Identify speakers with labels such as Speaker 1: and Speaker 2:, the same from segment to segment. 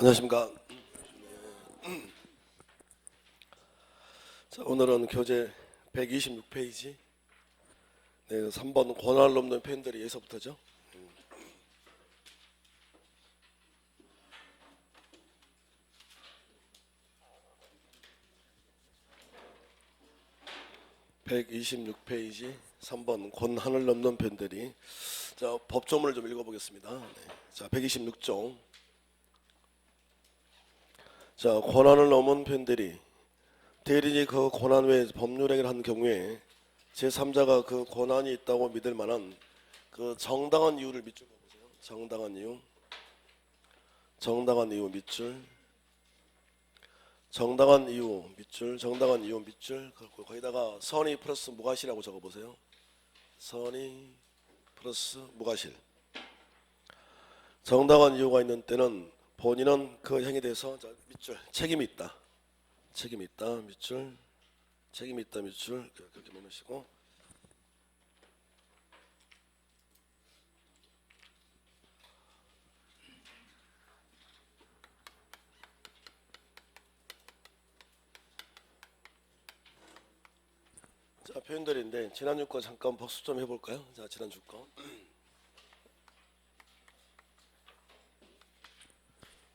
Speaker 1: 안녕하십니까. 자, 오늘은 교재 126페이지 3번 권한을 넘는 팬들이 에서부터죠. 126페이지 3번 권한을 넘는 팬들이. 자, 법조문을 좀 읽어보겠습니다. 자, 126종. 자, 권한을 넘은 팬들이 대리인이 그 권한 외에 법률행위를 한 경우에 제3자가 그 권한이 있다고 믿을 만한 그 정당한 이유를 밑줄 보세요. 정당한 이유, 정당한 이유 밑줄, 정당한 이유 밑줄, 정당한 이유 밑줄. 거기다가 선의 플러스 무과실이라고 적어보세요. 선의 플러스 무과실. 정당한 이유가 있는 때는 본인은 그 행위에 대해서 밑줄 책임이 있다. 책임이 있다 밑줄, 책임이 있다 밑줄. 그렇게 넣으시고, 자, 표현들인데 지난주 거 잠깐 복습 좀 해볼까요? 자, 지난주 거.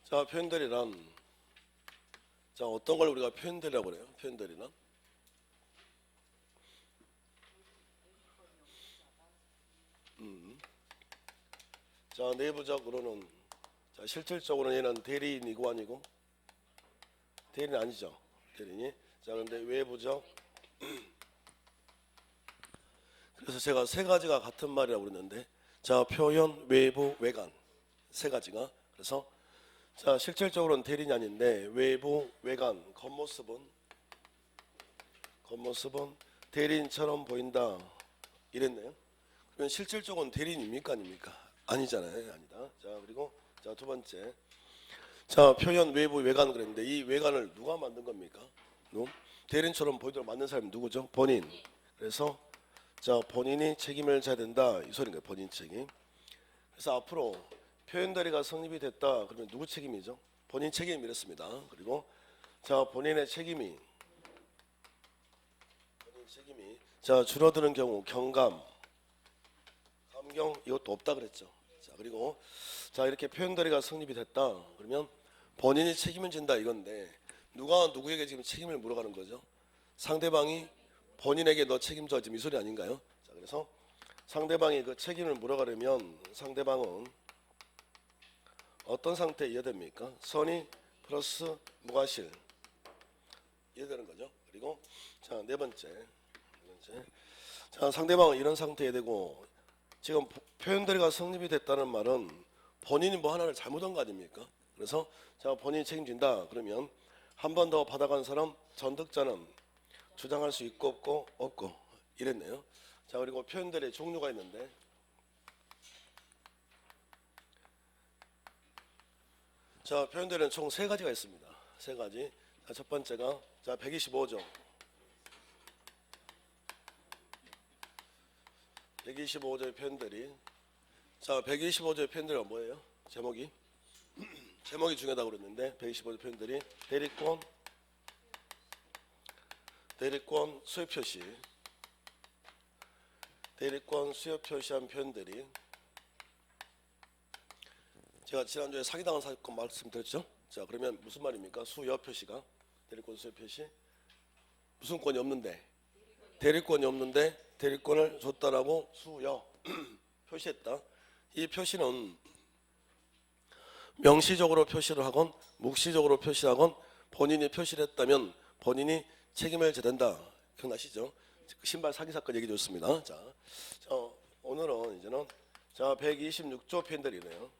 Speaker 1: 자, 표현들이란, 자, 어떤 걸 우리가 표현들이라고 그래요? 표현들이란 자, 내부적으로는, 자, 실질적으로는 얘는 대리인이고 아니고 대리인 아니죠. 대리인이. 자, 그런데 외부적. 그래서 제가 세 가지가 같은 말이라고 그랬는데, 자, 표현, 외부, 외관 세 가지가. 그래서 자, 실질적으로는 대리인이 아닌데 외부, 외관, 겉모습은 대리인처럼 보인다 이랬네요. 그러면 실질적으로는 대리인입니까 아닙니까? 아니잖아요. 아니다. 자, 그리고 자, 두 번째. 자, 표현, 외부, 외관 그랬는데 이 외관을 누가 만든 겁니까? 대리인처럼 보이도록 만든 사람이 누구죠? 본인. 그래서 자, 본인이 책임을 져야 된다 이 소리인 거예요. 본인 책임. 그래서 앞으로 표현대리가 성립이 됐다 그러면 누구 책임이죠? 본인 책임이 이랬습니다. 그리고 자, 본인 책임이 자, 줄어드는 경우 경감, 감경 이것도 없다 그랬죠. 자, 그리고 자, 이렇게 표현대리가 성립이 됐다 그러면 본인이 책임을 진다 이건데 누가 누구에게 지금 책임을 물어가는 거죠? 상대방이 본인에게 너 책임져 지금 이 소리 아닌가요? 자, 그래서 상대방이 그 책임을 물어가려면 상대방은 어떤 상태에 이해됩니까? 선의 플러스 무과실 이해되는 거죠. 그리고 자, 네 번째. 자, 상대방은 이런 상태에 되고 지금 표현대리가 성립이 됐다는 말은 본인이 뭐 하나를 잘못한 거 아닙니까? 그래서 자, 본인이 책임진다 그러면 한 번 더 받아간 사람 전득자는 주장할 수 있고 없고 이랬네요. 자, 그리고 표현대리의 종류가 있는데 자, 표현대리는 총 세 가지가 있습니다. 세 가지. 자, 첫 번째가 자, 125조. 125조의 표현대리. 자, 125조의 표현대리가 뭐예요? 제목이 중요하다고 그랬는데 125조 표현대리 대리권 수요 표시, 대리권 수요 표시한 표현대리. 제가 지난주에 사기당한 사건 말씀드렸죠. 자, 그러면 무슨 말입니까? 수요 표시가 대리권 수요 표시 무슨 권이 없는데 대리권이 없는데 대리권을 줬다라고 수요 표시했다. 이 표시는 명시적으로 표시를 하건 묵시적으로 표시하건 본인이 표시를 했다면 본인이 책임을 져야 된다. 기억나시죠? 신발 사기 사건 얘기 좋습니다. 자, 오늘은 이제는 자, 126조 표현들이네요.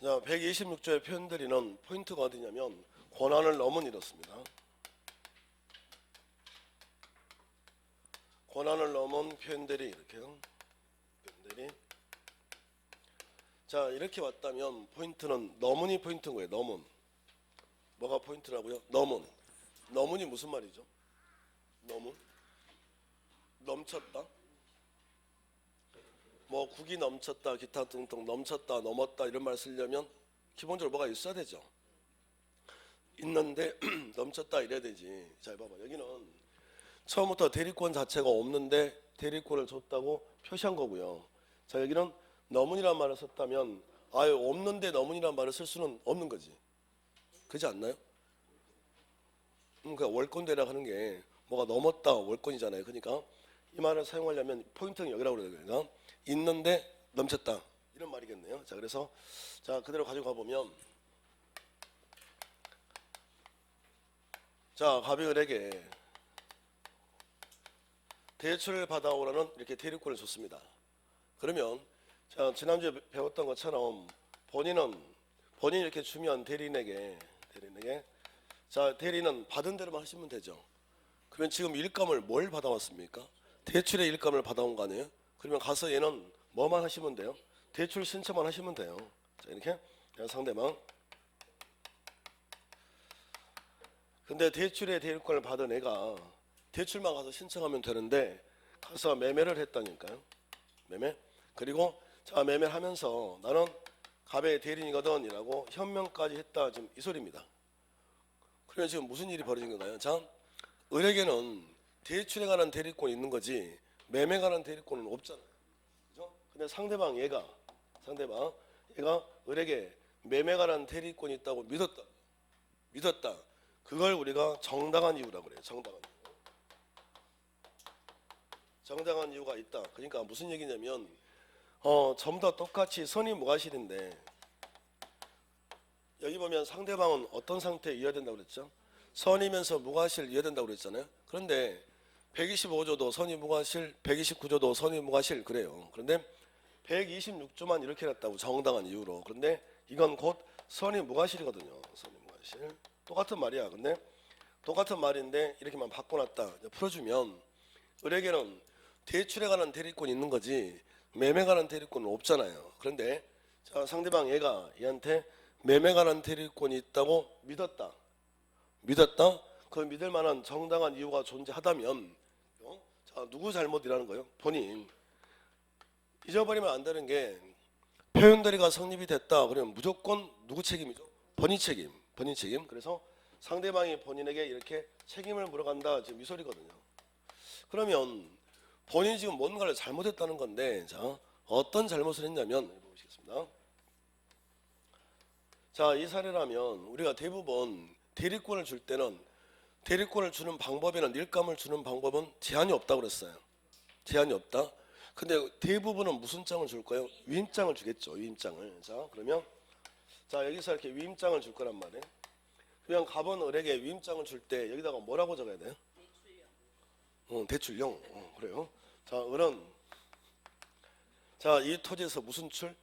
Speaker 1: 자, 126조의 표현들이는 포인트가 어디냐면 권한을 넘은 이렇습니다. 권한을 넘은 표현들이 이렇게요. 표현들이. 자, 이렇게 왔다면 포인트는 넘은이 포인트인 거예요. 넘은. 뭐가 포인트라고요? 넘은. 넘은이 무슨 말이죠? 넘은. 넘쳤다. 뭐 국이 넘쳤다, 기타 등등 넘쳤다, 넘었다 이런 말 쓰려면 기본적으로 뭐가 있어야 되죠. 있는데 넘쳤다 이래야 되지. 자, 봐봐. 여기는 처음부터 대리권 자체가 없는데 대리권을 줬다고 표시한 거고요. 자, 여기는 너문이란 말을 썼다면 아유 없는데 너문이란 말을 쓸 수는 없는 거지. 그렇지 않나요? 그러니까 월권대라 하는 게 뭐가 넘었다 월권이잖아요. 그러니까 이 말을 사용하려면 포인트는 여기라고 그래요. 그러니까 있는데 넘쳤다 이런 말이겠네요. 자, 그래서 자 그대로 가지고 가보면 자 가비을에게 대출을 받아오라는 이렇게 대리권을 줬습니다. 그러면 자 지난주에 배웠던 것처럼 본인이 이렇게 주면 대리인에게 자 대리인은 받은 대로만 하시면 되죠. 그러면 지금 일감을 뭘 받아왔습니까? 대출의 일감을 받아온 거 아니에요? 그러면 가서 얘는 뭐만 하시면 돼요? 대출 신청만 하시면 돼요. 자 이렇게 상대방. 근데 대출의 대리권을 받은 애가 대출만 가서 신청하면 되는데 가서 매매를 했다니까요. 매매. 그리고 자 매매를 하면서 나는 갑의 대리인이거든 이라고 현명까지 했다. 지금 이 소리입니다. 그러면 지금 무슨 일이 벌어진 건가요? 자 을에게는 대출에 관한 대리권이 있는 거지 매매에 관한 대리권은 없잖아요. 그죠? 근데 상대방 얘가 을에게 매매에 관한 대리권이 있다고 믿었다. 그걸 우리가 정당한 이유라고 그래요. 정당한 이유가 있다. 그러니까 무슨 얘기냐면 전부 다 똑같이 선이 무과실인데 여기 보면 상대방은 어떤 상태에 이해된다고 그랬죠? 선이면서 무과실 이해된다고 그랬잖아요. 그런데 125조도 선이 무과실, 129조도 선이 무과실 그래요. 그런데 126조만 이렇게 놨다고 정당한 이유로. 그런데 이건 곧 선이 무과실이거든요. 선이 무과실. 똑같은 말이야. 근데 똑같은 말인데 이렇게만 바꿔놨다. 풀어주면 을에게는 대출에 관한 대리권이 있는 거지 매매에 관한 대리권은 없잖아요. 그런데 자, 상대방 얘한테 매매에 관한 대리권이 있다고 믿었다. 그 믿을 만한 정당한 이유가 존재하다면 자, 누구 잘못이라는 거예요? 본인. 잊어버리면 안 되는 게 표현대리가 성립이 됐다. 그러면 무조건 누구 책임이죠? 본인 책임. 그래서 상대방이 본인에게 이렇게 책임을 물어간다. 지금 이 소리거든요. 그러면 본인이 지금 뭔가를 잘못했다는 건데 자 어떤 잘못을 했냐면 보시겠습니다. 자, 이 사례라면 우리가 대부분 대리권을 줄 때는 대리권을 주는 방법에는 일감을 주는 방법은 제한이 없다고 그랬어요. 제한이 없다. 근데 대부분은 무슨 장을 줄까요? 위임장을 주겠죠. 위임장을. 자, 그러면 자 여기서 이렇게 위임장을 줄 거란 말이에요. 그냥 갑은 을에게 위임장을 줄 때 여기다가 뭐라고 적어야 돼요? 대출용. 그래요. 자, 을은 자 이 토지에서 무슨 출?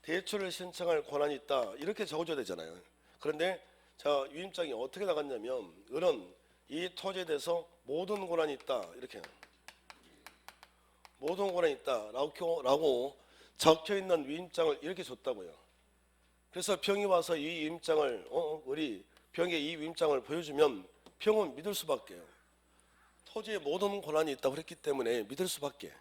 Speaker 1: 대출을 신청할 권한이 있다. 이렇게 적어줘야 되잖아요. 그런데 자 위임장이 어떻게 나갔냐면 을은 이 토지에 대해서 모든 권한이 있다. 이렇게 모든 권한이 있다. 라고 적혀있는 위임장을 이렇게 줬다고요. 그래서 병이 와서 이 위임장을 을이 병에게 이 위임장을 보여주면 병은 믿을 수밖에요. 토지에 모든 권한이 있다고 그랬기 때문에 믿을 수밖에.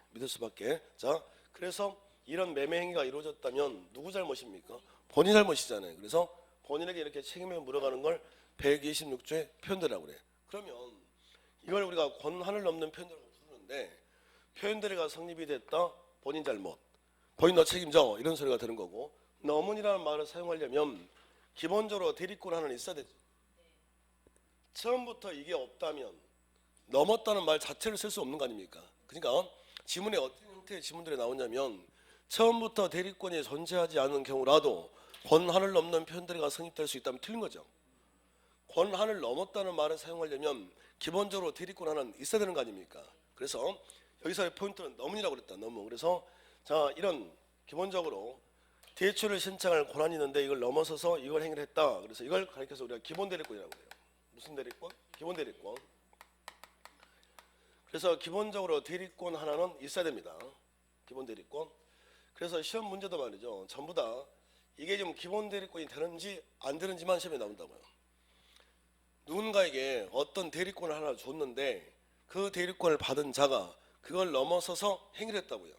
Speaker 1: 자, 그래서 이런 매매 행위가 이루어졌다면 누구 잘못입니까? 본인 잘못이잖아요. 그래서 본인에게 이렇게 책임을 물어가는 걸 126조의 표현대라고 그래요. 그러면 이걸 우리가 권한을 넘는 표현대라고 부르는데 표현대리가 성립이 됐다. 본인 잘못. 본인 너 책임져. 이런 소리가 되는 거고 너문이라는 말을 사용하려면 기본적으로 대리권 하나는 있어야 되죠. 처음부터 이게 없다면 넘었다는 말 자체를 쓸 수 없는 거 아닙니까? 그러니까 지문에 어떤 형태의 지문들이 나오냐면 처음부터 대리권이 존재하지 않은 경우라도 권한을 넘는 표현들이 성립될 수 있다면 틀린 거죠. 권한을 넘었다는 말을 사용하려면 기본적으로 대리권 하나는 있어야 되는 거 아닙니까? 그래서 여기서의 포인트는 너문이라고 그랬다. 너문. 그래서 자 이런 기본적으로 대출을 신청할 권한이 있는데 이걸 넘어서서 이걸 행위를 했다. 그래서 이걸 가리켜서 우리가 기본 대리권이라고 해요. 무슨 대리권? 기본 대리권. 그래서 기본적으로 대리권 하나는 있어야 됩니다. 기본 대리권. 그래서 시험 문제도 말이죠. 전부 다 이게 지금 기본 대리권이 되는지 안 되는지만 시험에 나온다고요. 누군가에게 어떤 대리권을 하나 줬는데 그 대리권을 받은 자가 그걸 넘어서서 행위를 했다고요.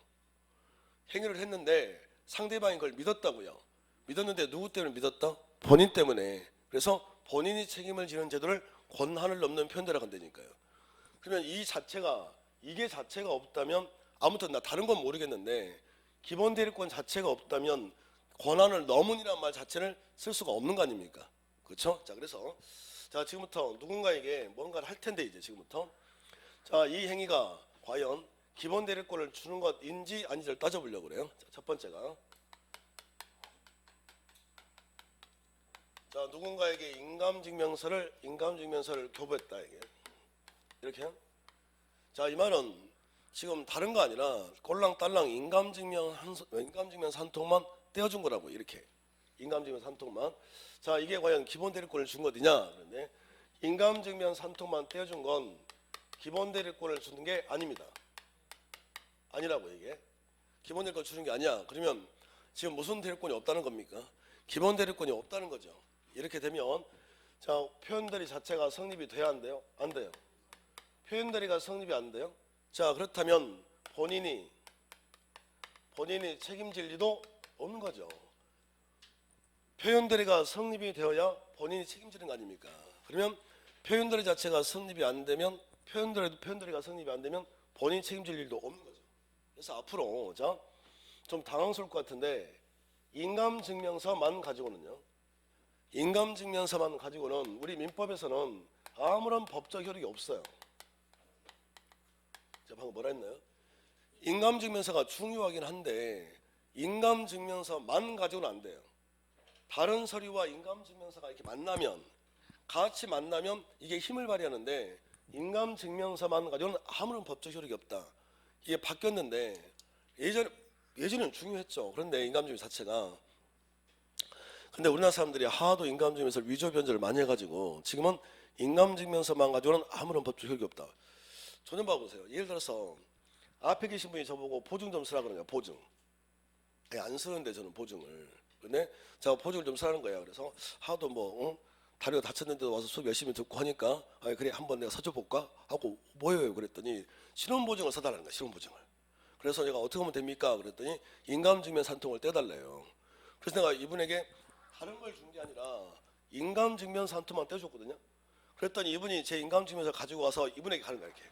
Speaker 1: 행위를 했는데 상대방이 그걸 믿었다고요. 믿었는데 누구 때문에 믿었다? 본인 때문에. 그래서 본인이 책임을 지는 제도를 권한을 넘는 표현대라고 한다니까요. 그러면 이게 자체가 없다면 아무튼 나 다른 건 모르겠는데 기본 대리권 자체가 없다면 권한을 넘은이라는 말 자체를 쓸 수가 없는 거 아닙니까? 그렇죠? 자, 그래서 자, 지금부터 누군가에게 뭔가를 할 텐데 이제 지금부터 자, 이 행위가 과연 기본 대리권을 주는 것인지 아닌지를 따져보려고 그래요. 자, 첫 번째가 자, 누군가에게 인감증명서를 교부했다 이게 이렇게. 자, 이 말은 지금 다른 거 아니라 꼴랑딸랑 인감증명서 한 통만 떼어준 거라고 이렇게. 인감증명서 한 통만. 자, 이게 과연 기본 대리권을 준 것이냐? 그런데 인감증명서 한 통만 떼어준 건 기본 대리권을 주는 게 아닙니다. 아니라고 이게. 기본 대리권 주는 게 아니야. 그러면 지금 무슨 대리권이 없다는 겁니까? 기본 대리권이 없다는 거죠. 이렇게 되면 자, 표현대리 자체가 성립이 돼야 안 돼요? 안 돼요. 표현대리가 성립이 안 돼요? 자, 그렇다면 본인이 책임질 리도 없는 거죠. 표현대리가 성립이 되어야 본인이 책임지는 거 아닙니까? 그러면 표현대리 자체가 성립이 안 되면 표현대리가 성립이 안 되면 본인이 책임질 일도 없는 거죠. 그래서 앞으로 자, 좀 당황스러울 것 같은데 인감증명서만 가지고는 우리 민법에서는 아무런 법적 효력이 없어요. 제가 방금 뭐라 했나요? 인감증명서가 중요하긴 한데 인감증명서만 가지고는 안 돼요. 다른 서류와 인감증명서가 이렇게 같이 만나면 이게 힘을 발휘하는데 인감증명서만 가지고는 아무런 법적 효력이 없다. 이게 바뀌었는데 예전에는 중요했죠. 그런데 인감증명 자체가 근데 우리나라 사람들이 하도 인감증명서를 위조 변조를 많이 해가지고 지금은 인감증명서만 가지고는 아무런 법적 효력이 없다. 저 좀 봐보세요. 예를 들어서 앞에 계신 분이 저보고 보증 좀 쓰라 그러는 거야. 보증. 안 쓰는데 저는 보증을. 근데 제가 보증을 좀 쓰라는 거야. 그래서 하도 다리가 다쳤는데도 와서 수업 열심히 듣고 하니까 그래 한번 내가 사줘 볼까 하고 뭐예요? 그랬더니 신원보증을 써달라는 거야. 신원보증을. 그래서 내가 어떻게 하면 됩니까? 그랬더니 인감증명서 한 통을 떼달래요. 그래서 내가 이분에게 다른 걸 준 게 아니라 인감증명서 한 통만 떼줬거든요. 그랬더니 이분이 제 인감증명서 가지고 와서 이분에게 가는 거야. 이렇게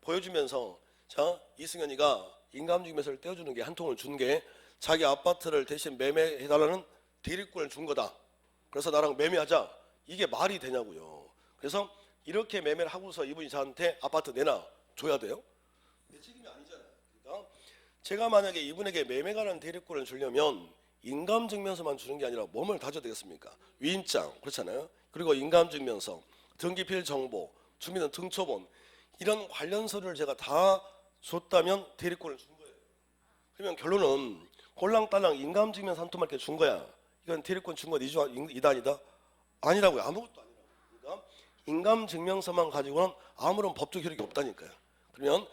Speaker 1: 보여주면서 자, 이승현이가 인감증명서를 떼어주는 게 한 통을 준 게 자기 아파트를 대신 매매해달라는 대리권을 준 거다. 그래서 나랑 매매하자. 이게 말이 되냐고요. 그래서 이렇게 매매를 하고서 이분이 저한테 아파트 내놔 줘야 돼요? 내 책임이 아니잖아요. 그러니까 제가 만약에 이분에게 매매 관한 대리권을 주려면 인감증명서만 주는 게 아니라 뭐를 다 줘야 되겠습니까? 위임장 그렇잖아요. 그리고 인감증명서, 등기필 정보, 주민은 등초본 이런 관련 서류를 제가 다 줬다면 대리권을 준 거예요. 그러면 결론은 꼴랑딸랑 인감증명서 한 통만 이렇게 준 거야. 이건 대리권 준 건 이다 아니다? 아니라고요. 아무것도 아니라고. 그러니까 인감증명서만 가지고는 아무런 법적 효력이 없다니까요. 그러면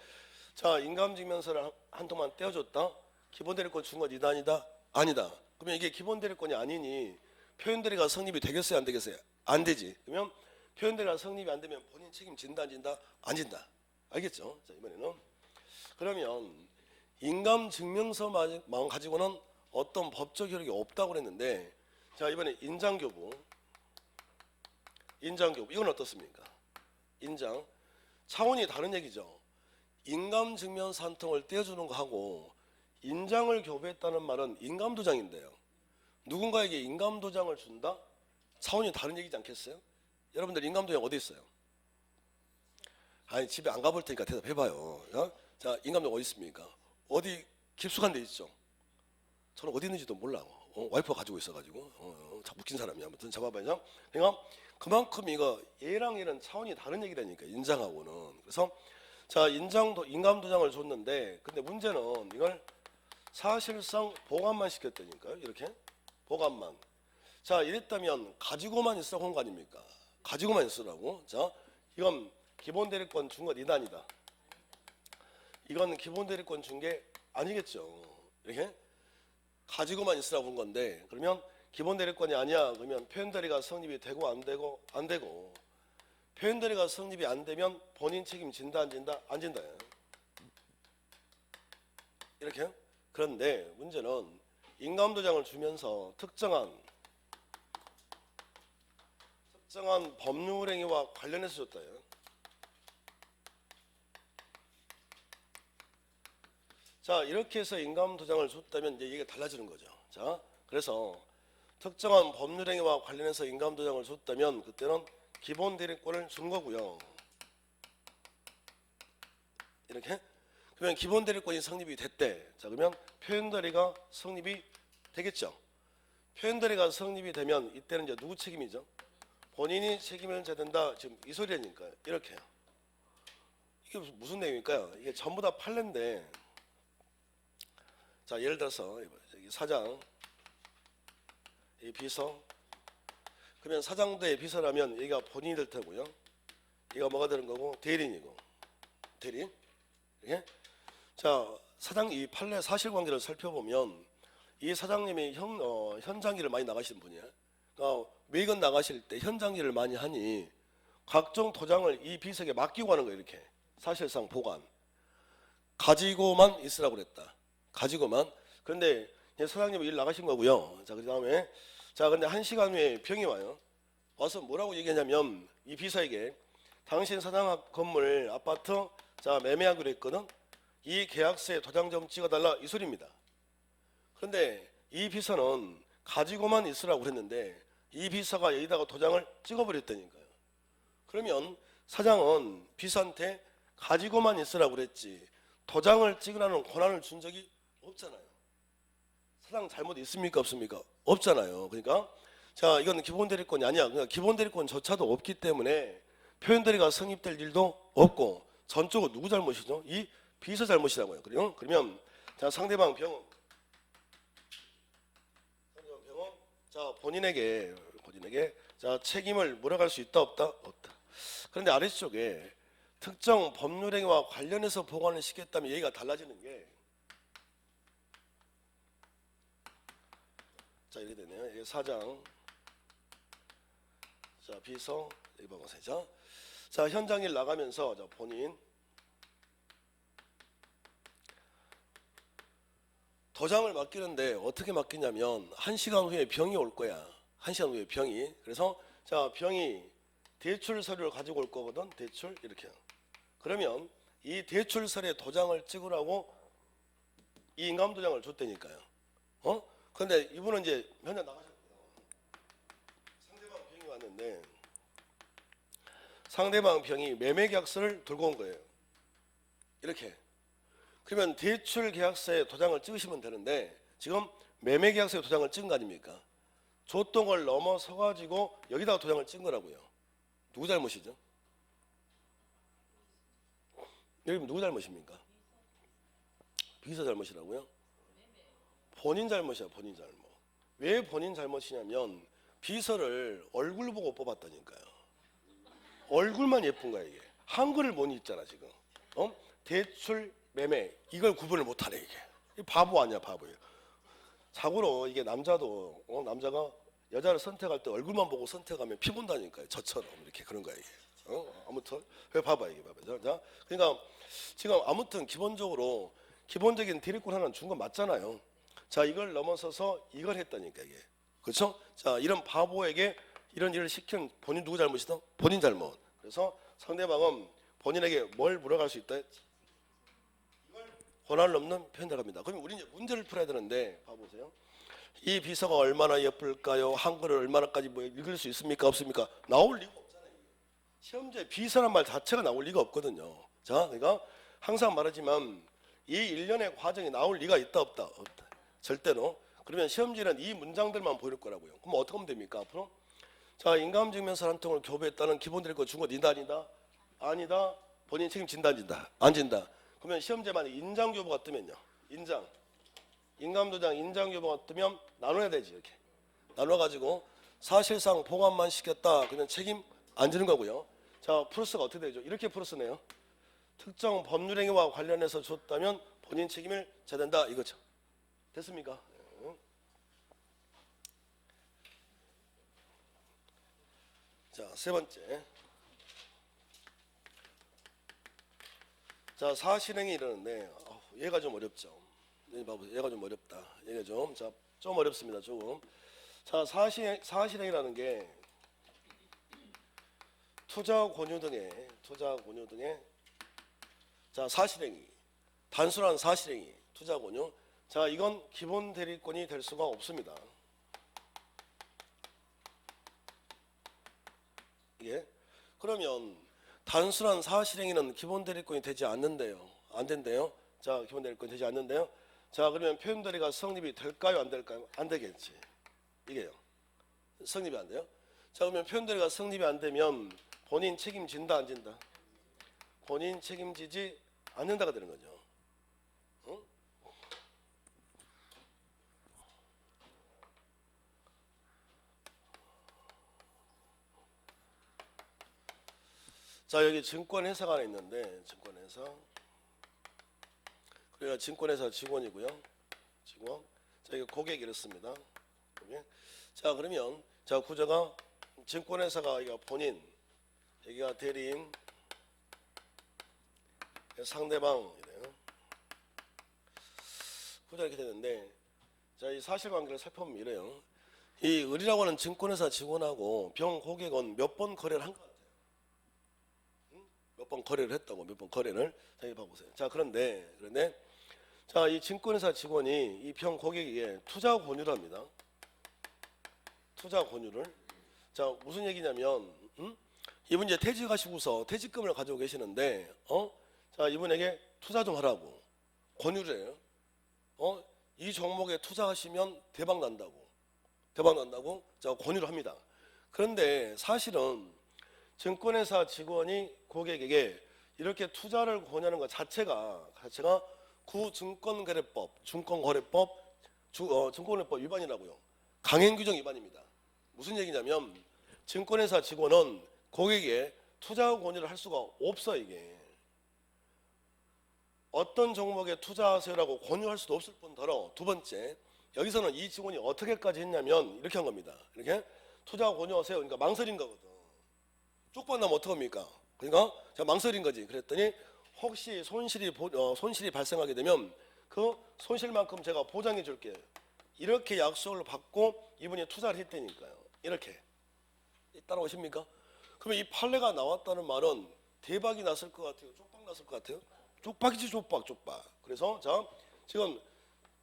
Speaker 1: 자, 인감증명서를 한 통만 떼어줬다. 기본 대리권 준 건 이다 아니다? 아니다. 그러면 이게 기본 대리권이 아니니 표현대리가 성립이 되겠어요? 안 되겠어요? 안 되지. 그러면 표현대리가 성립이 안 되면 본인 책임진다 안 진다? 안 진다. 알겠죠? 자, 이번에는 그러면 인감증명서만 가지고는 어떤 법적 효력이 없다고 그랬는데 자, 이번에 인장교부 이건 어떻습니까? 인장 차원이 다른 얘기죠. 인감증명서 한 통을 떼어주는 거하고 인장을 교부했다는 말은 인감도장인데요. 누군가에게 인감도장을 준다? 차원이 다른 얘기지 않겠어요? 여러분들 인감도장 어디 있어요? 아니 집에 안 가볼 테니까 대답해봐요. 어? 자, 인감도장 어디 있습니까? 어디 깊숙한 데 있죠. 저는 어디 있는지도 몰라. 와이프가 가지고 있어가지고 자 웃긴 사람이 아무튼 잡아봐요. 그러니까 그만큼 이거 얘랑 얘는 차원이 다른 얘기라니까 인장하고는. 그래서 자, 인감도장을 줬는데 근데 문제는 이걸 사실상 보관만 시켰다니까요. 이렇게 보관만. 자, 이랬다면 가지고만 있으라고 한 거 아닙니까? 가지고만 있으라고. 자, 이건 기본 대리권 준 건 이다 아니다. 이건 기본 대리권 준 게 아니겠죠. 이렇게 가지고만 있으라고 한 건데 그러면 기본 대리권이 아니야. 그러면 표현대리가 성립이 되고 안 되고 표현대리가 성립이 안 되면 본인 책임진다 안 진다? 안 진다. 이렇게. 그런데 문제는 인감도장을 주면서 특정한 법률행위와 관련해서 줬다요. 자, 이렇게 해서 인감도장을 줬다면 이제 이게 달라지는 거죠. 자, 그래서 특정한 법률행위와 관련해서 인감도장을 줬다면 그때는 기본 대리권을 준 거고요. 이렇게. 그러면 기본 대리권이 성립이 됐대. 자, 그러면 표현대리가 성립이 되겠죠. 표현대리가 성립이 되면 이때는 이제 누구 책임이죠? 본인이 책임을 져야 된다. 지금 이 소리니까요. 이렇게요. 이게 무슨 내용일까요? 이게 전부 다 판례인데, 자, 예를 들어서 사장, 이 비서, 그러면 사장도의 비서라면 여기가 본인이 될 테고요. 이가 뭐가 되는 거고 대리인이고 대리인. 예? 자, 사장 이 판례 사실관계를 살펴보면 이 사장님이 현장 일을 많이 나가시는 분이에요. 그러니까 외근 나가실 때 현장 일을 많이 하니 각종 도장을 이 비서에게 맡기고 하는 거예요. 이렇게 사실상 보관 가지고만 있으라고 그랬다. 가지고만. 그런데 사장님이 일 나가신 거고요. 자, 그 다음에 자, 근데 1시간 후에 병이 와요. 와서 뭐라고 얘기하냐면 이 비서에게 당신 사장 건물 아파트 자 매매하기로 했거든. 이 계약서에 도장 좀 찍어달라 이 소리입니다. 그런데 이 비서는 가지고만 있으라고 그랬는데 이 비서가 여기다가 도장을 찍어버렸다니까요. 그러면 사장은 비서한테 가지고만 있으라고 그랬지 도장을 찍으라는 권한을 준 적이 없잖아요. 사장 잘못 있습니까 없습니까? 없잖아요. 그러니까 자 이건 기본 대리권이 아니야. 그러니까 기본 대리권조차도 없기 때문에 표현 대리가 성립될 일도 없고 전적으로 누구 잘못이죠? 이 비서 잘못이라고요. 그러면 자 상대방 병원 자 본인에게 자 책임을 물어갈 수 있다 없다? 없다. 그런데 아래쪽에 특정 법률행위와 관련해서 보관을 시켰다면 얘기가 달라지는 게 자 이렇게 되네요. 이게 사장, 자 비서, 여기 봐보세요. 자 현장일 나가면서 자 본인 도장을 맡기는데 어떻게 맡기냐면 1시간 후에 병이 올 거야. 1시간 후에 병이. 그래서 자 병이 대출 서류를 가지고 올 거거든. 대출 이렇게. 그러면 이 대출서류에 도장을 찍으라고 이 인감도장을 줬다니까요. 그런데 이분은 이제 현장 나가셨고요. 상대방 병이 왔는데 상대방 병이 매매계약서를 들고 온 거예요. 이렇게. 그러면 대출 계약서에 도장을 찍으시면 되는데 지금 매매계약서에 도장을 찍은 거 아닙니까? 줬던 걸 넘어서 가지고 여기다가 도장을 찍은 거라고요. 누구 잘못이죠? 여기 누구 잘못입니까? 비서 잘못이라고요? 본인 잘못이야. 본인 잘못. 왜 본인 잘못이냐면 비서를 얼굴 보고 뽑았다니까요. 얼굴만 예쁜 거야 이게. 한글을 못 읽잖아 지금. 대출 매매 이걸 구분을 못하네 이게. 바보 아니야 바보예요. 자고로 이게 남자도 남자가 여자를 선택할 때 얼굴만 보고 선택하면 피 본다니까요. 저처럼 이렇게 그런 거야 이게. 아무튼 왜 봐봐 이게 봐봐. 자 그러니까 지금 아무튼 기본적인 대리권 하나는 준 건 맞잖아요. 자 이걸 넘어서서 이걸 했다니까 이게. 그렇죠? 자 이런 바보에게 이런 일을 시킨 본인 누구 잘못이다? 본인 잘못. 그래서 상대방은 본인에게 뭘 물어갈 수 있다? 이걸 권한을 넘는 표현 들어갑니다. 그럼 우리 이제 문제를 풀어야 되는데 봐보세요. 이 비서가 얼마나 예쁠까요? 한글을 얼마나까지 뭐 읽을 수 있습니까? 없습니까? 나올 리가 없잖아요. 시험지에 비서란 말 자체가 나올 리가 없거든요. 자, 그러니까 항상 말하지만 이 일련의 과정이 나올 리가 있다 없다? 없다. 절대로. 그러면 시험지는 이 문장들만 보일 거라고요. 그럼 어떻게 하면 됩니까? 앞으로? 자, 인감증명서 한 통을 교부했다는 기본 드릴 거 준 거 니다 아니다? 아니다. 본인 책임진다 안 진다? 안 진다. 그러면 시험지에 인장교부가 뜨면요. 인감도장 인장교부가 뜨면 나눠야 되지 이렇게. 나눠가지고 사실상 보관만 시켰다. 그러면 책임 안 지는 거고요. 자, 프로스가 어떻게 되죠? 이렇게 프로스네요. 특정 법률행위와 관련해서 줬다면 본인 책임을 져야 된다 이거죠. 됐습니까? 자, 세 번째. 자, 사실행위 이러는데 얘가 좀 어렵죠. 여기 봐보세요. 얘가 좀 어렵다. 얘가 좀 어렵습니다. 조금. 자, 사실행위라는 게 투자 권유 등의 자, 사실행위, 단순한 사실행위, 투자 권유. 자, 이건 기본 대리권이 될 수가 없습니다. 예? 그러면 단순한 사실행위는 기본 대리권이 되지 않는데요. 안 된대요. 자, 기본 대리권이 되지 않는데요. 자, 그러면 표현 대리가 성립이 될까요? 안 될까요? 안 되겠지. 이게요. 성립이 안 돼요. 자, 그러면 표현 대리가 성립이 안 되면 본인 책임진다 안 진다? 본인 책임지지 않는다가 되는 거죠. 응? 자, 여기 증권회사가 하나 있는데 증권회사. 그러니까 증권회사 직원이고요. 직원. 자, 이거 고객 이렇습니다. 고객. 자, 그러면 자, 구조가 증권회사가 여기가 본인, 여기가 대리인, 상대방 이래요. 구조가 이렇게 되는데, 자, 이 사실관계를 살펴보면 이래요. 이 을이라고 하는 증권회사 직원하고 병 고객은 몇 번 거래를 한 것 같아요. 응? 몇 번 거래를 했다고, 몇 번 거래를. 자, 여기 봐보세요. 자, 그런데 자, 이 증권회사 직원이 이 병 고객에게 투자 권유를 합니다. 투자 권유를. 자, 무슨 얘기냐면, 이분 이제 퇴직하시고서 퇴직금을 가지고 계시는데, 자, 이분에게 투자 좀 하라고 권유를 해요. 이 종목에 투자하시면 대박 난다고. 자, 권유를 합니다. 그런데 사실은 증권회사 직원이 고객에게 이렇게 투자를 권유하는 것 자체가 구증권거래법, 증권거래법 위반이라고요. 강행규정 위반입니다. 무슨 얘기냐면 증권회사 직원은 고객에게 투자 권유를 할 수가 없어. 이게 어떤 종목에 투자하세요라고 권유할 수도 없을 뿐더러, 두 번째, 여기서는 이 직원이 어떻게까지 했냐면 이렇게 한 겁니다. 이렇게 투자 권유하세요. 그러니까 망설인 거거든. 쪽박 나면 어떡합니까? 그러니까 제가 망설인 거지. 그랬더니 혹시 손실이 발생하게 되면 그 손실만큼 제가 보장해 줄게요. 이렇게 약속을 받고 이분이 투자를 했다니까요. 이렇게. 따라오십니까? 그러면 이 판례가 나왔다는 말은 대박이 났을 것 같아요? 쪽박 났을 것 같아요? 쪽박이지, 쪽박. 그래서 자, 지금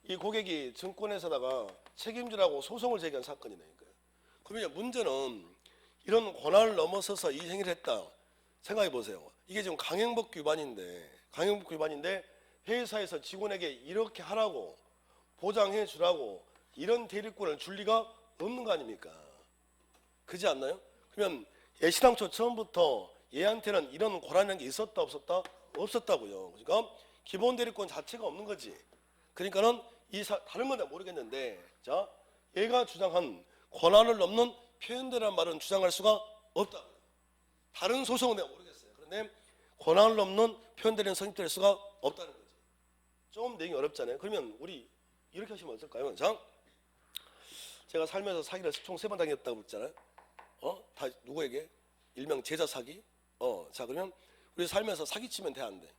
Speaker 1: 이 고객이 증권회사다가 책임지라고 소송을 제기한 사건이니까요. 그러면 문제는 이런 권한을 넘어서서 이 행위를 했다. 생각해 보세요. 이게 지금 강행법 위반인데 회사에서 직원에게 이렇게 하라고 보장해 주라고 이런 대리권을 줄 리가 없는 거 아닙니까? 그렇지 않나요? 그러면 애시당초 처음부터 얘한테는 이런 권한이라는 게 있었다 없었다? 없었다고요. 그러니까 기본 대리권 자체가 없는 거지. 그러니까는 다른 건 모르겠는데, 자, 얘가 주장한 권한을 넘는 표현대라는 말은 주장할 수가 없다. 다른 소송은 내가 모르겠어요. 그런데 권한을 넘는 표현대는 성립될 수가 없다는 거지. 좀 내기 어렵잖아요. 그러면 우리 이렇게 하시면 어떨까요? 자, 제가 살면서 사기를 총 3번 당했다고 그랬잖아요. 다 누구에게? 일명 제자 사기. 자, 그러면 우리 살면서 사기치면 돼, 안 돼?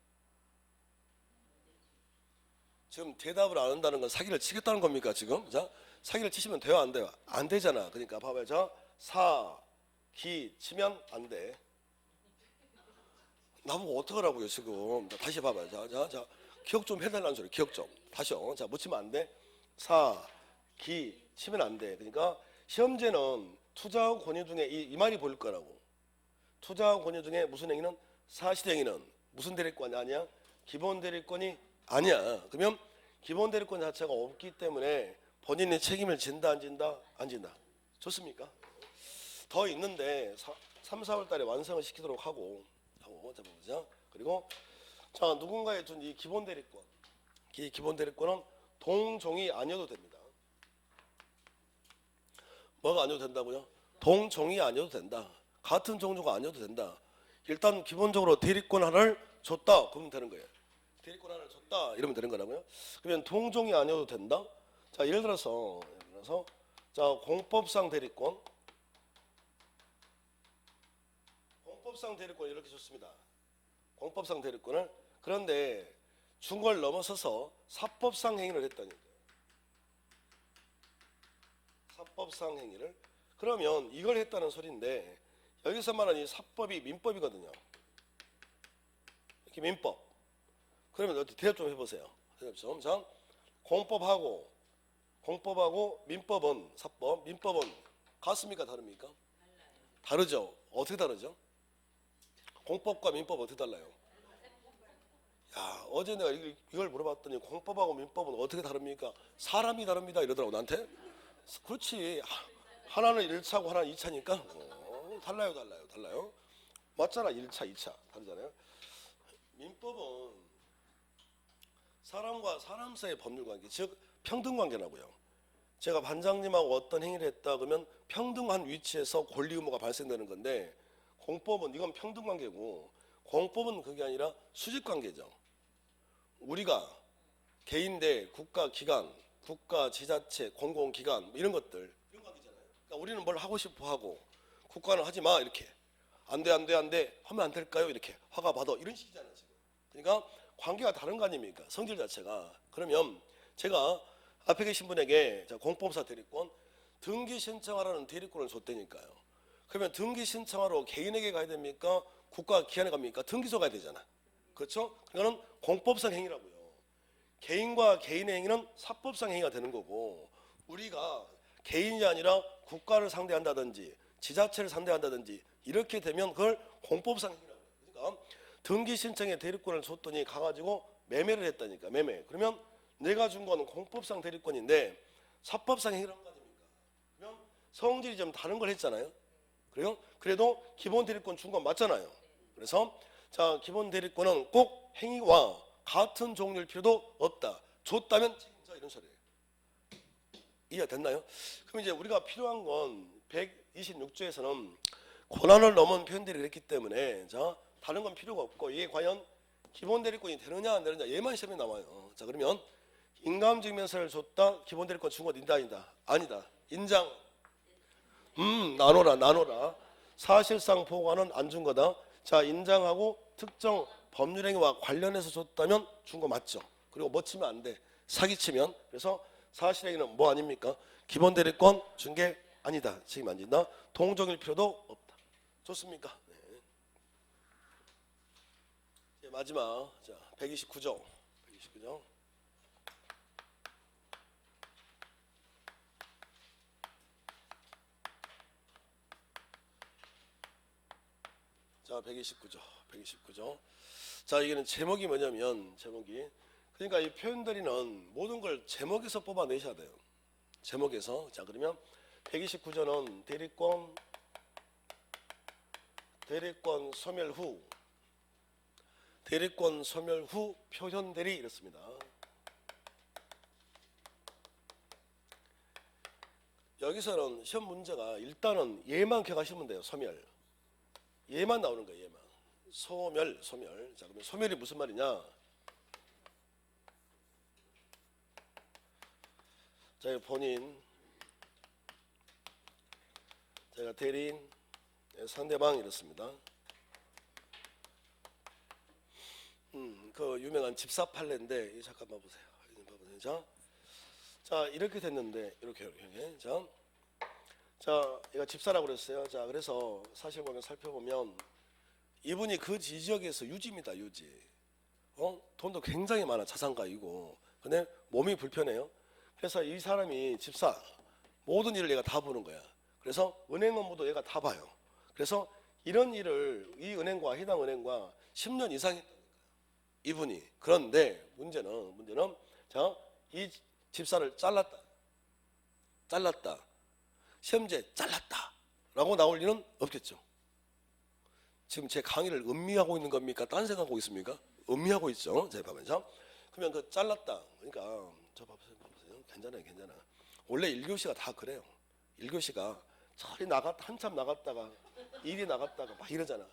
Speaker 1: 지금 대답을 안 한다는 건 사기를 치겠다는 겁니까, 지금? 자, 사기를 치시면 돼요, 안 돼요? 안 되잖아. 그러니까 봐봐요. 자, 사기 치면 안 돼. 나보고 어떡하라고요, 지금? 다시 봐봐요. 자, 기억 좀 해달라는 소리. 기억 좀. 다시요. 자, 묻히면 안 돼. 사기 치면 안 돼. 그러니까 시험제는 투자 권유 중에 이 말이 보일 거라고. 투자 권유 중에 무슨 행위는 사실행위는 무슨 대리권이 아니야? 기본 대리권이 아니야. 그러면 기본 대리권 자체가 없기 때문에 본인의 책임을 진다 안 진다? 안 진다. 좋습니까? 더 있는데 3, 4월 달에 완성을 시키도록 하고 자, 보자. 그리고 자, 누군가의 준 이 기본 대리권. 이 기본 대리권은 동종이 아니어도 됩니다. 뭐가 아니어도 된다고요? 동종이 아니어도 된다. 같은 종류가 아니어도 된다. 일단 기본적으로 대리권 하나를 줬다. 그러면 되는 거예요. 대리권 하나를 줬다. 이러면 되는 거라고요. 그러면 동종이 아니어도 된다. 자, 예를 들어서 자, 공법상 대리권 이렇게 줬습니다. 공법상 대리권을. 그런데 준 걸 넘어서서 사법상 행위를 했다니까요. 사법상 행위를. 그러면 이걸 했다는 소리인데 여기서 말하는 이 사법이 민법이거든요. 이렇게 민법. 그러면 어떻게 대답 좀 해보세요. 대답 좀. 자, 공법하고 민법은 사법, 민법은 같습니까? 다릅니까? 다르죠. 어떻게 다르죠? 공법과 민법 어떻게 달라요? 야, 어제 내가 이걸 물어봤더니 공법하고 민법은 어떻게 다릅니까? 사람이 다릅니다 이러더라고 나한테. 그렇지. 하나는 1차고 하나는 2차니까 달라요. 맞잖아. 1차, 2차 다르잖아요. 민법은 사람과 사람 사이의 법률관계, 즉 평등관계라고요. 제가 반장님하고 어떤 행위를 했다 그러면 평등한 위치에서 권리 의무가 발생되는 건데 공법은 이건 평등관계고 공법은 그게 아니라 수직관계죠. 우리가 개인 대 국가기관, 국가 지자체, 공공기관 뭐 이런 것들 이런 관계잖아요. 그러니까 우리는 뭘 하고 싶어 하고 국가는 하지 마 이렇게 안 돼 하면 안 될까요 이렇게 화가 받아 이런 식이잖아요 지금. 그러니까 관계가 다른 거 아닙니까? 성질 자체가. 그러면 제가 앞에 계신 분에게 공법사 대리권 등기 신청하라는 대리권을 줬다니까요. 그러면 등기 신청하러 개인에게 가야 됩니까? 국가 기관에 갑니까? 등기소 가야 되잖아. 그렇죠? 그거는 공법상 행위라고요. 개인과 개인의 행위는 사법상 행위가 되는 거고 우리가 개인이 아니라 국가를 상대한다든지 지자체를 상대한다든지 이렇게 되면 그걸 공법상 행위라고요. 그러니까 등기 신청에 대리권을 줬더니 가가지고 매매를 했다니까. 매매. 그러면 내가 준 건 공법상 대리권인데 사법상 행위라는 거 아닙니까? 그러면 성질이 좀 다른 걸 했잖아요. 그래요? 그래도 기본 대리권 준 건 맞잖아요. 그래서 자 기본 대리권은 꼭 행위와 같은 종류일 필요도 없다. 줬다면 책임져 이런 소리예요. 이해 됐나요? 그럼 이제 우리가 필요한 건 126조에서는 권한을 넘은 표현들이 그랬기 때문에 자 다른 건 필요가 없고 이게 과연 기본 대리권이 되느냐 안 되느냐 얘만 시험에 나와요. 자 그러면 인감증명서를 줬다. 기본 대리권 준 건 있다 아니다? 아니다. 인장. 나눠라. 사실상 보고는 안 준 거다. 자 인장하고 특정 법률행위와 관련해서 줬다면 준 거 맞죠. 그리고 뭐 치면 안 돼. 사기치면. 그래서 사실행위는 뭐 아닙니까? 기본 대리권 준 게 아니다. 책임 안 진다. 동정일 필요도 없다. 좋습니까? 네. 이제 마지막 자 129조. 자 129조. 자 이게는 제목이 뭐냐면 그러니까 이 표현들이는 모든 걸 제목에서 뽑아내셔야 돼요. 제목에서. 자 그러면 129조는 대리권 소멸 후 표현 대리 이렇습니다. 여기서는 시험 문제가 일단은 얘만 기억하시면 돼요. 소멸. 얘만 나오는 거예요. 얘만. 소멸. 자 그러면 소멸이 무슨 말이냐? 자 본인, 제가 대리인, 상대방 이렇습니다. 그 유명한 집사 판례인데 잠깐만 보세요. 자 이렇게 됐는데 이렇게. 자 얘가 집사라고 그랬어요. 자 그래서 사실관계 살펴보면 이분이 그 지역에서 유지입니다. 유지. 돈도 굉장히 많아. 자산가이고. 근데 몸이 불편해요. 그래서 이 사람이 집사 모든 일을 얘가 다 보는 거야. 그래서 은행 업무도 얘가 다 봐요. 그래서 이런 일을 이 은행과 해당 은행과 10년 이상 했다니까 이분이. 그런데 문제는 자 이 집사를 잘랐다. 시험지에 잘랐다라고 나올 리는 없겠죠. 지금 제 강의를 음미하고 있는 겁니까? 딴 생각하고 있습니까? 음미하고 있죠. 제 봐봐요. 그러면 그 잘랐다. 그러니까 저 봐보세요. 괜찮아. 원래 1교시가 다 그래요. 1교시가 저리 한참 나갔다가 일이 나갔다가 막 이러잖아.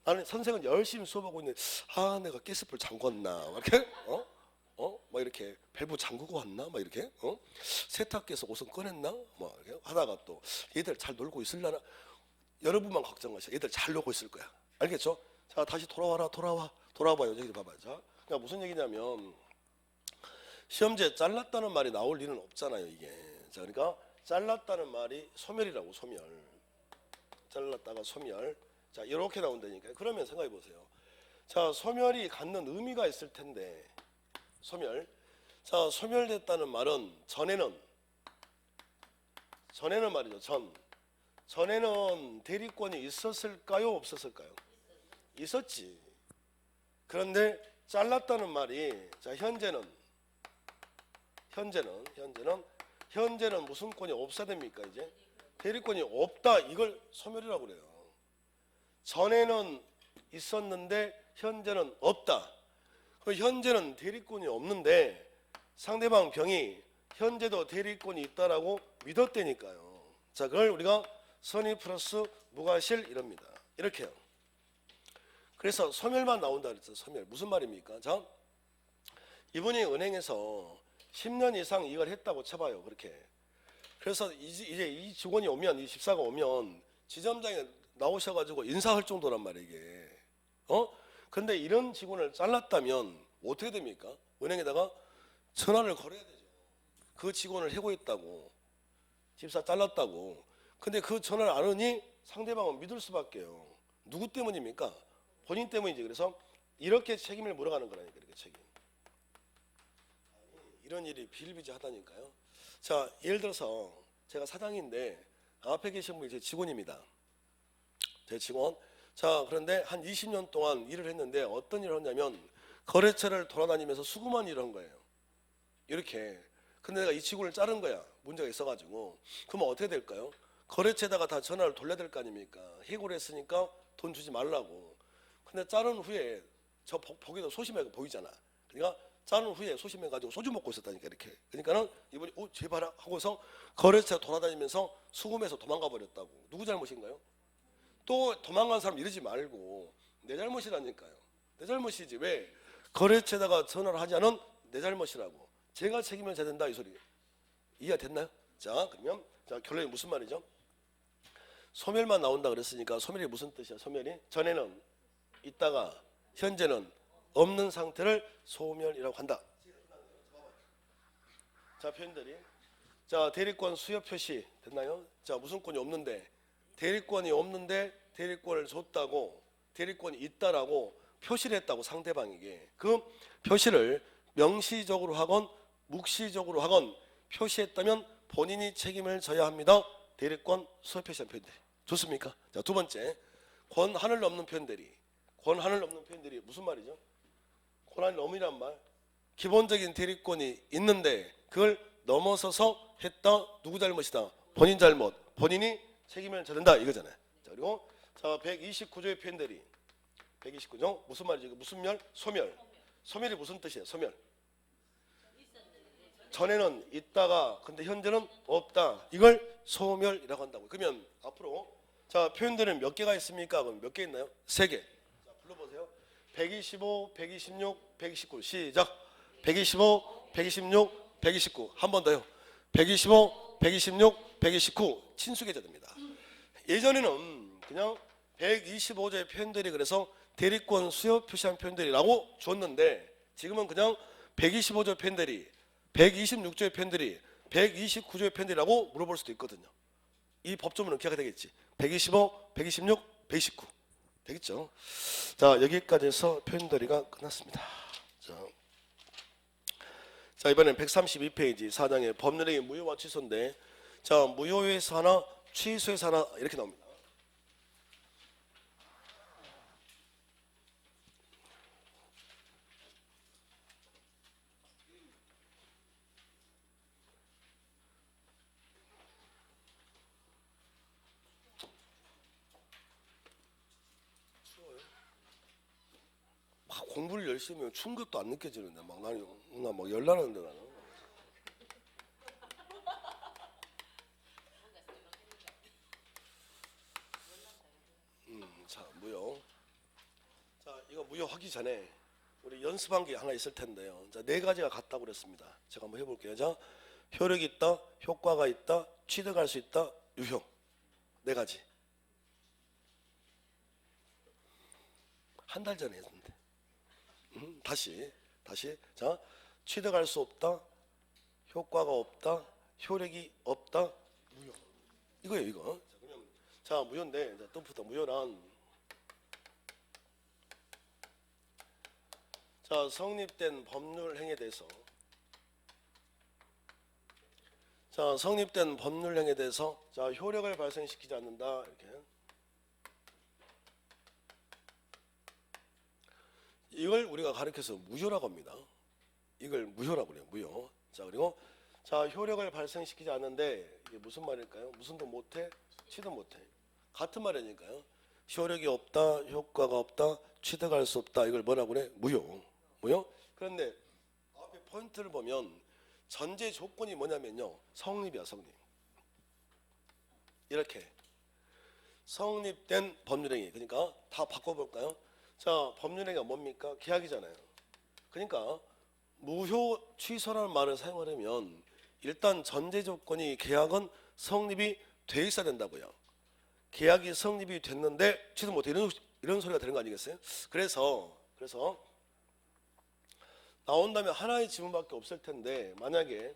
Speaker 1: 나는 선생은 열심히 수업하고 있는데 내가 가스불 잠궜나 막 이렇게 막 이렇게 밸브 잠그고 왔나 막 이렇게 세탁기에서 옷은 꺼냈나 막 이렇게 하다가 또 얘들 잘 놀고 있을라나 여러분만 걱정하셔. 얘들 잘 놀고 있을 거야. 알겠죠? 자 다시 돌아와봐요. 여기 봐봐요. 자 그러니까 무슨 얘기냐면 시험지에 잘랐다는 말이 나올 일은 없잖아요, 이게. 자, 그러니까 잘랐다는 말이 소멸이라고, 소멸. 잘랐다가 소멸. 자, 이렇게 나온다니까요. 그러면 생각해 보세요. 자, 소멸이 갖는 의미가 있을 텐데, 소멸. 자, 소멸됐다는 말은 전에는 말이죠. 전에는 대리권이 있었을까요, 없었을까요? 있었지. 그런데 잘랐다는 말이, 자, 현재는 무슨 권이 없어야 됩니까? 이제 대리권이 없다, 이걸 소멸이라고 그래요. 전에는 있었는데 현재는 없다. 그 현재는 대리권이 없는데 상대방 병이 현재도 대리권이 있다라고 믿었다니까요. 자, 그걸 우리가 선의 플러스 무과실 이럽니다. 이렇게요. 그래서 소멸만 나온다 그랬어요. 소멸. 무슨 말입니까? 자, 이분이 은행에서 10년 이상 이걸 했다고 쳐봐요. 그렇게. 그래서 이제 이 직원이 오면, 이 집사가 오면 지점장에 나오셔가지고 인사할 정도란 말이에요, 이게. 근데 이런 직원을 잘랐다면 어떻게 됩니까? 은행에다가 전화를 걸어야 되죠. 그 직원을 해고했다고, 집사 잘랐다고. 근데 그 전화를 안 하니 상대방은 믿을 수밖에요. 누구 때문입니까? 본인 때문이지. 그래서 이렇게 책임을 물어가는 거라니까, 이렇게 책임. 이런 일이 비일비재하다니까요. 자, 예를 들어서 제가 사장인데 앞에 계신 분이 제 직원입니다. 제 직원. 자, 그런데 한 20년 동안 일을 했는데 어떤 일을 했냐면 거래처를 돌아다니면서 수금한 일을 한 거예요. 이렇게. 근데 내가 이 직원을 자른 거야. 문제가 있어가지고. 그러면 어떻게 될까요? 거래처에다가 다 전화를 돌려야 될 거 아닙니까? 해고를 했으니까 돈 주지 말라고. 근데 자른 후에 저 보기도 소심하게 보이잖아. 그러니까 자른 후에 소심해가지고 소주 먹고 있었다니까, 이렇게. 그러니까는 이분이 제발 하고서 거래처 돌아다니면서 수금해서 도망가 버렸다고. 누구 잘못인가요? 또 도망간 사람 이러지 말고 내 잘못이라니까요. 내 잘못이지. 왜? 거래처에다가 전화를 하지 않은 내 잘못이라고. 제가 책임을 져야 된다, 이 소리. 이해가 됐나요? 자, 그러면 자, 결론이 무슨 말이죠? 소멸만 나온다 그랬으니까 소멸이 무슨 뜻이야? 소멸이 전에는 있다가 현재는 없는 상태를 소멸이라고 한다. 자, 표현들이. 자, 대리권 수여 표시 됐나요? 자, 무슨 권이 없는데, 대리권이 없는데 대리권을 줬다고, 대리권이 있다라고 표시를 했다고, 상대방에게. 그 표시를 명시적으로 하건 묵시적으로 하건 표시했다면 본인이 책임을 져야 합니다. 대리권 수여 표시한 표현들. 좋습니까? 자, 두 번째, 권한을 넘는 표현들이. 권한을 넘는 표현들이 무슨 말이죠? 권한이 넘으란 말. 기본적인 대리권이 있는데 그걸 넘어서서 했다. 누구 잘못이다? 본인 잘못. 본인이 책임을 져야 된다, 이거잖아요. 자, 그리고 자, 129조의 표현들이. 129조 무슨 말이죠? 무슨 멸? 소멸. 소멸이 무슨 뜻이에요? 소멸. 전에는 있다가 근데 현재는 없다. 이걸 소멸이라고 한다고. 그러면 앞으로 자, 표현들은 몇 개가 있습니까? 그럼 몇 개 있나요? 3개. 자, 불러보세요. 125, 126, 129. 시작. 125, 126, 129. 한 번 더요. 125, 126, 129. 친수계좌입니다. 예전에는 그냥 125조의 표현들이 그래서 대리권 수여 표시한 표현들이라고 줬는데 지금은 그냥 125조 표현들이, 126조의 표현들이, 129조의 표현들이라고 물어볼 수도 있거든요. 이 법조문은 기하게 되겠지. 125, 126, 129. 되겠죠? 자, 여기까지 해서 표현들이가 끝났습니다. 자, 이번엔 132페이지 4장의 법률행위 무효와 취소인데, 자, 무효에서 하나, 취소에서 하나 이렇게 나옵니다. 막 공부를 열심히 하면 추운 것도 안 느껴지는데 막 나는 막 열나는데 나는. 자, 무효. 자, 이거 무효하기 전에 우리 연습한 게 하나 있을 텐데요. 자, 4가지가 같다고 그랬습니다. 제가 한번 해볼게요. 자, 효력이 있다, 효과가 있다, 취득할 수 있다, 유효. 4가지. 한 달 전에 했는데. 다시. 자, 취득할 수 없다. 효과가 없다. 효력이 없다. 무효. 이거예요, 이거. 자, 그러면 자, 무효인데, 자, 뜻부터 무효란 자, 성립된 법률 행위에 대해서 자, 성립된 법률 행위에 대해서 자, 효력을 발생시키지 않는다. 이렇게. 이걸 우리가 가르쳐서 무효라고 합니다. 이걸 무효라고 그래요. 무효. 자, 그리고 자, 효력을 발생시키지 않는데 이게 무슨 말일까요? 무슨도 못해? 취도 못해. 같은 말이니까요. 효력이 없다, 효과가 없다, 취득할 수 없다. 이걸 뭐라고 그래? 무효. 무효? 그런데 앞에 포인트를 보면 전제 조건이 뭐냐면요. 성립이야, 성립. 이렇게 성립된 법률행위. 그러니까 다 바꿔볼까요? 자, 법률행위가 뭡니까? 계약이잖아요. 그러니까 무효 취소라는 말을 사용하려면 일단 전제 조건이 계약은 성립이 돼 있어야 된다고요. 계약이 성립이 됐는데 취소 못해 이런 소리가 되는 거 아니겠어요? 그래서 나온다면 하나의 지문밖에 없을 텐데 만약에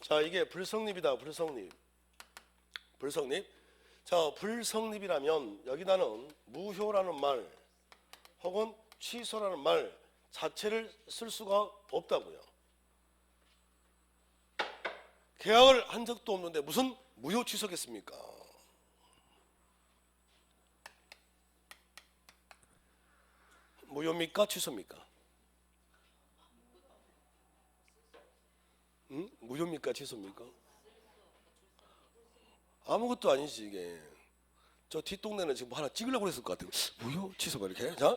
Speaker 1: 자, 이게 불성립이다. 불성립. 자, 불성립이라면 여기다는 무효라는 말 혹은 취소라는 말 자체를 쓸 수가 없다고요. 계약을 한 적도 없는데 무슨 무효 취소겠습니까? 무효입니까? 취소입니까? 응? 무효입니까? 취소입니까? 아무것도 아니지 이게. 저 뒷동네는 지금 뭐 하나 찍으려고 그랬을 것 같아요. 무효? 취소 뭐 이렇게. 자,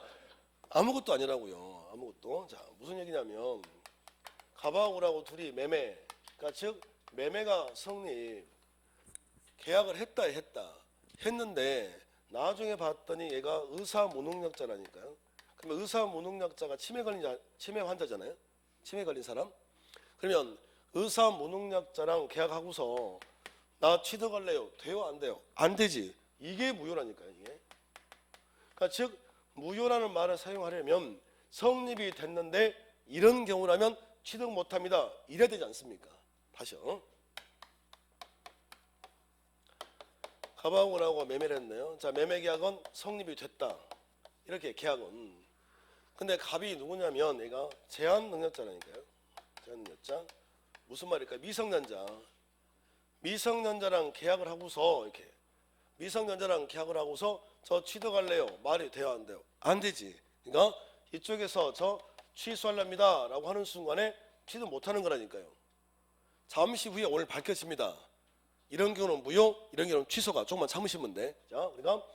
Speaker 1: 아무것도 아니라고요. 아무것도. 자, 무슨 얘기냐면 가방우라고 둘이 매매. 그러니까 즉 매매가 성립. 계약을 했는데 나중에 봤더니 얘가 의사무능력자라니까요. 그러면 의사무능력자가 치매 환자잖아요. 치매 걸린 사람. 그러면 의사무능력자랑 계약하고서 나 취득할래요. 돼요? 안 돼요? 안 되지. 이게 무효라니까요. 이게. 그러니까 즉 무효라는 말을 사용하려면 성립이 됐는데 이런 경우라면 취득 못합니다. 이래야 되지 않습니까? 다시요. 가방을 하고 매매를 했네요. 자, 매매 계약은 성립이 됐다. 이렇게 계약은. 근데 갑이 누구냐면 얘가 제한 능력자라니까요. 제한 능력자. 무슨 말일까요? 미성년자랑 계약을 하고서 이렇게 미성년자랑 계약을 하고서 저 취득할래요. 말이 돼요, 안 돼요? 안 되지. 그러니까 이쪽에서 저 취소하랍니다 라고 하는 순간에 취득 못하는 거라니까요. 잠시 후에 오늘 밝혀집니다. 이런 경우는 무효, 이런 경우는 취소가. 조금만 참으시면 돼. 자, 그러니까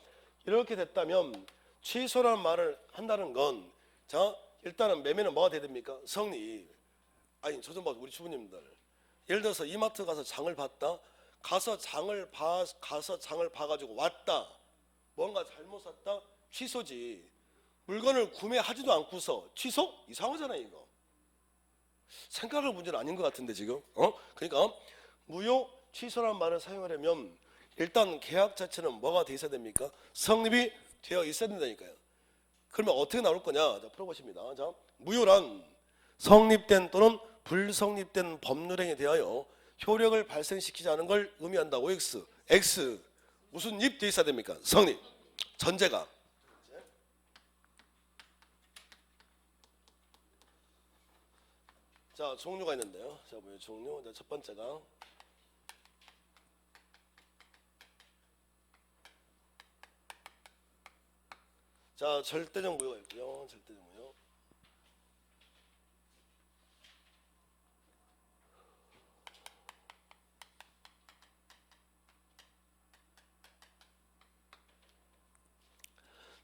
Speaker 1: 이렇게 됐다면 취소라는 말을 한다는 건 자, 일단은 매매는 뭐가 돼야 됩니까? 성립. 아니, 저 좀 봐, 우리 주부님들. 예를 들어서 이마트 가서 장을 봤다. 가서 장을 봐가지고 왔다. 뭔가 잘못 샀다. 취소지. 물건을 구매하지도 않고서 취소? 이상하잖아요, 이거. 생각할 문제는 아닌 것 같은데 지금. 그러니까 무효 취소라는 말을 사용하려면 일단 계약 자체는 뭐가 돼 있어야 됩니까? 성립이 되어 있어야 된다니까요. 그러면 어떻게 나올 거냐? 자, 풀어보십니다. 자, 무효란 성립된 또는 불성립된 법률행위에 대하여 효력을 발생시키지 않은 걸 의미한다. OX. X. 무슨 입 돼 있어야 됩니까? 성립. 전제가. 자, 종류가 있는데요. 자, 뭐예요? 종류. 자, 첫 번째가 자, 절대적 무효가 있고요. 절대적 무효.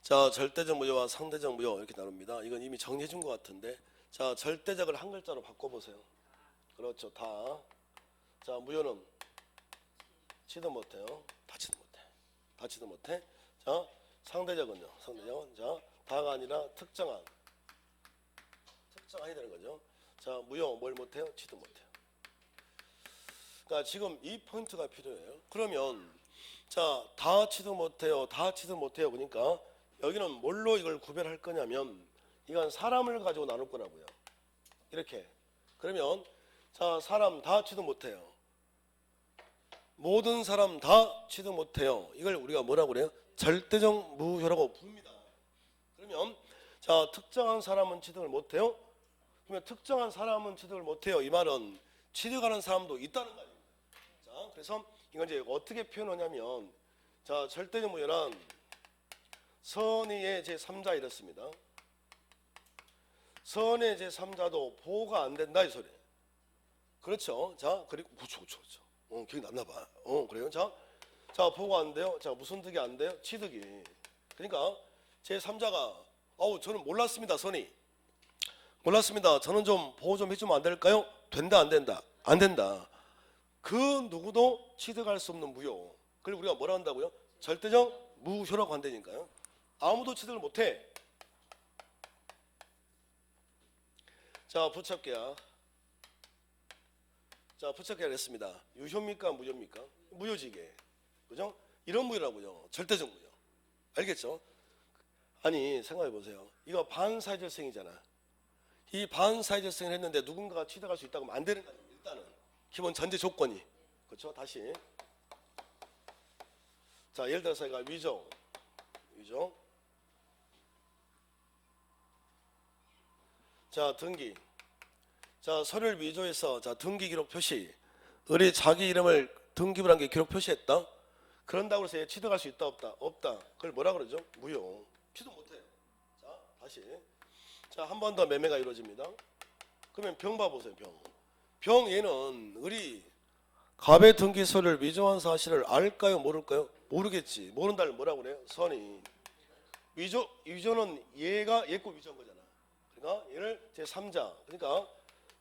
Speaker 1: 자, 절대적 무효와 상대적 무효 이렇게 나눕니다. 이건 이미 정리해 준 것 같은데. 자, 절대적을 한 글자로 바꿔보세요. 그렇죠. 다. 자, 무효는 치도 못해요. 다치도 못해. 자, 상대적은요. 자, 다가 아니라 특정한이 되는 거죠. 자, 무효 뭘 못해요? 치도 못해요. 그러니까 지금 이 포인트가 필요해요. 그러면 자, 다 치도 못해요. 그러니까 여기는 뭘로 이걸 구별할 거냐면 이건 사람을 가지고 나눌 거라고요. 이렇게. 그러면 자, 사람 다 취득 못해요. 모든 사람 다 취득 못해요. 이걸 우리가 뭐라고 그래요? 절대적 무효라고 부릅니다. 그러면 자, 특정한 사람은 취득을 못해요. 그러면 특정한 사람은 취득을 못해요. 이 말은 취득하는 사람도 있다는 거 아닙니까? 자, 그래서 이건 이제 어떻게 표현하냐면 자, 절대적 무효란 선의의 제3자 이렇습니다. 선의 제3자도 보호가 안 된다 이 소리예요. 그렇죠. 자, 그리고 그렇죠. 기억이 났나 봐. 그래요. 자, 보호가 안 돼요. 자, 무슨 득이 안 돼요? 취득이. 그러니까 제3자가 저는 몰랐습니다. 선이. 몰랐습니다. 저는 좀 보호 좀 해주면 안 될까요? 된다 안 된다? 안 된다. 그 누구도 취득할 수 없는 무효. 그걸 우리가 뭐라 한다고요? 절대적 무효라고 한다니까요. 아무도 취득을 못해. 자, 부착계약. 자, 부착계약 했습니다. 유효입니까? 무효입니까? 무효지게. 그죠? 이런 무효라고요. 절대적 무효. 알겠죠? 아니, 생각해 보세요. 이거 반사회적성이잖아. 이 반사회적성을 했는데 누군가가 취득할 수 있다고 하면 안 되는 거 아니에요. 일단은 기본 전제 조건이. 그렇죠? 다시. 자, 예를 들어서 이거 위조. 자, 등기. 자, 서류를 위조해서 자, 등기 기록 표시. 의뢰 자기 이름을 등기부를 한 게 기록 표시했다. 그런다고 해서 얘 취득할 수 있다 없다? 없다. 그걸 뭐라 그러죠? 무효. 취득 못해요. 자, 다시. 자, 한 번 더 매매가 이루어집니다. 그러면 병 봐보세요. 병 얘는 의리 갑의 등기 서류를 위조한 사실을 알까요? 모를까요? 모르겠지. 모른다를 뭐라고 그래요? 선이. 위조는 얘가 얘 거 위조한 거잖아. 그러니까 얘를 제3자. 그러니까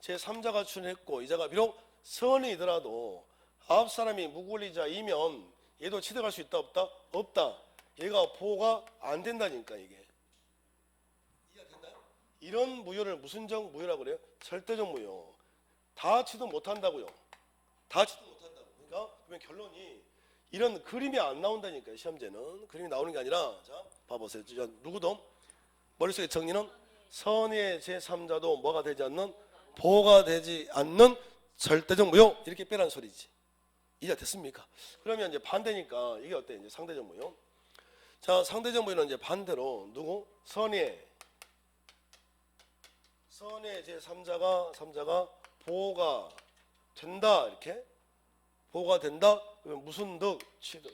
Speaker 1: 제3자가 출연했고 이자가 비록 선이더라도 앞 사람이 무권리자이면 얘도 취득할 수 있다 없다? 없다. 얘가 보호가 안 된다니까 이게. 이해가 됐나요? 이런 무효를 무슨 적 무효라고 그래요? 절대적 무효. 다 취득 못한다고요. 다 취득 못한다고. 그러니까 그러면 결론이 이런 그림이 안 나온다니까요. 시험제는 그림이 나오는 게 아니라 자 봐보세요. 누구도 머릿속에 정리는 선의 제3자도 뭐가 되지 않는 보호가 되지 않는 절대적 무효 이렇게 빼라는 소리지. 이해가 됐습니까? 그러면 이제 반대니까 이게 어때? 이제 상대적 무효. 자, 상대적 무효는 이제 반대로 누구? 선의 제3자가 보호가 된다 이렇게 보호가 된다. 그러면 무슨 득? 취득.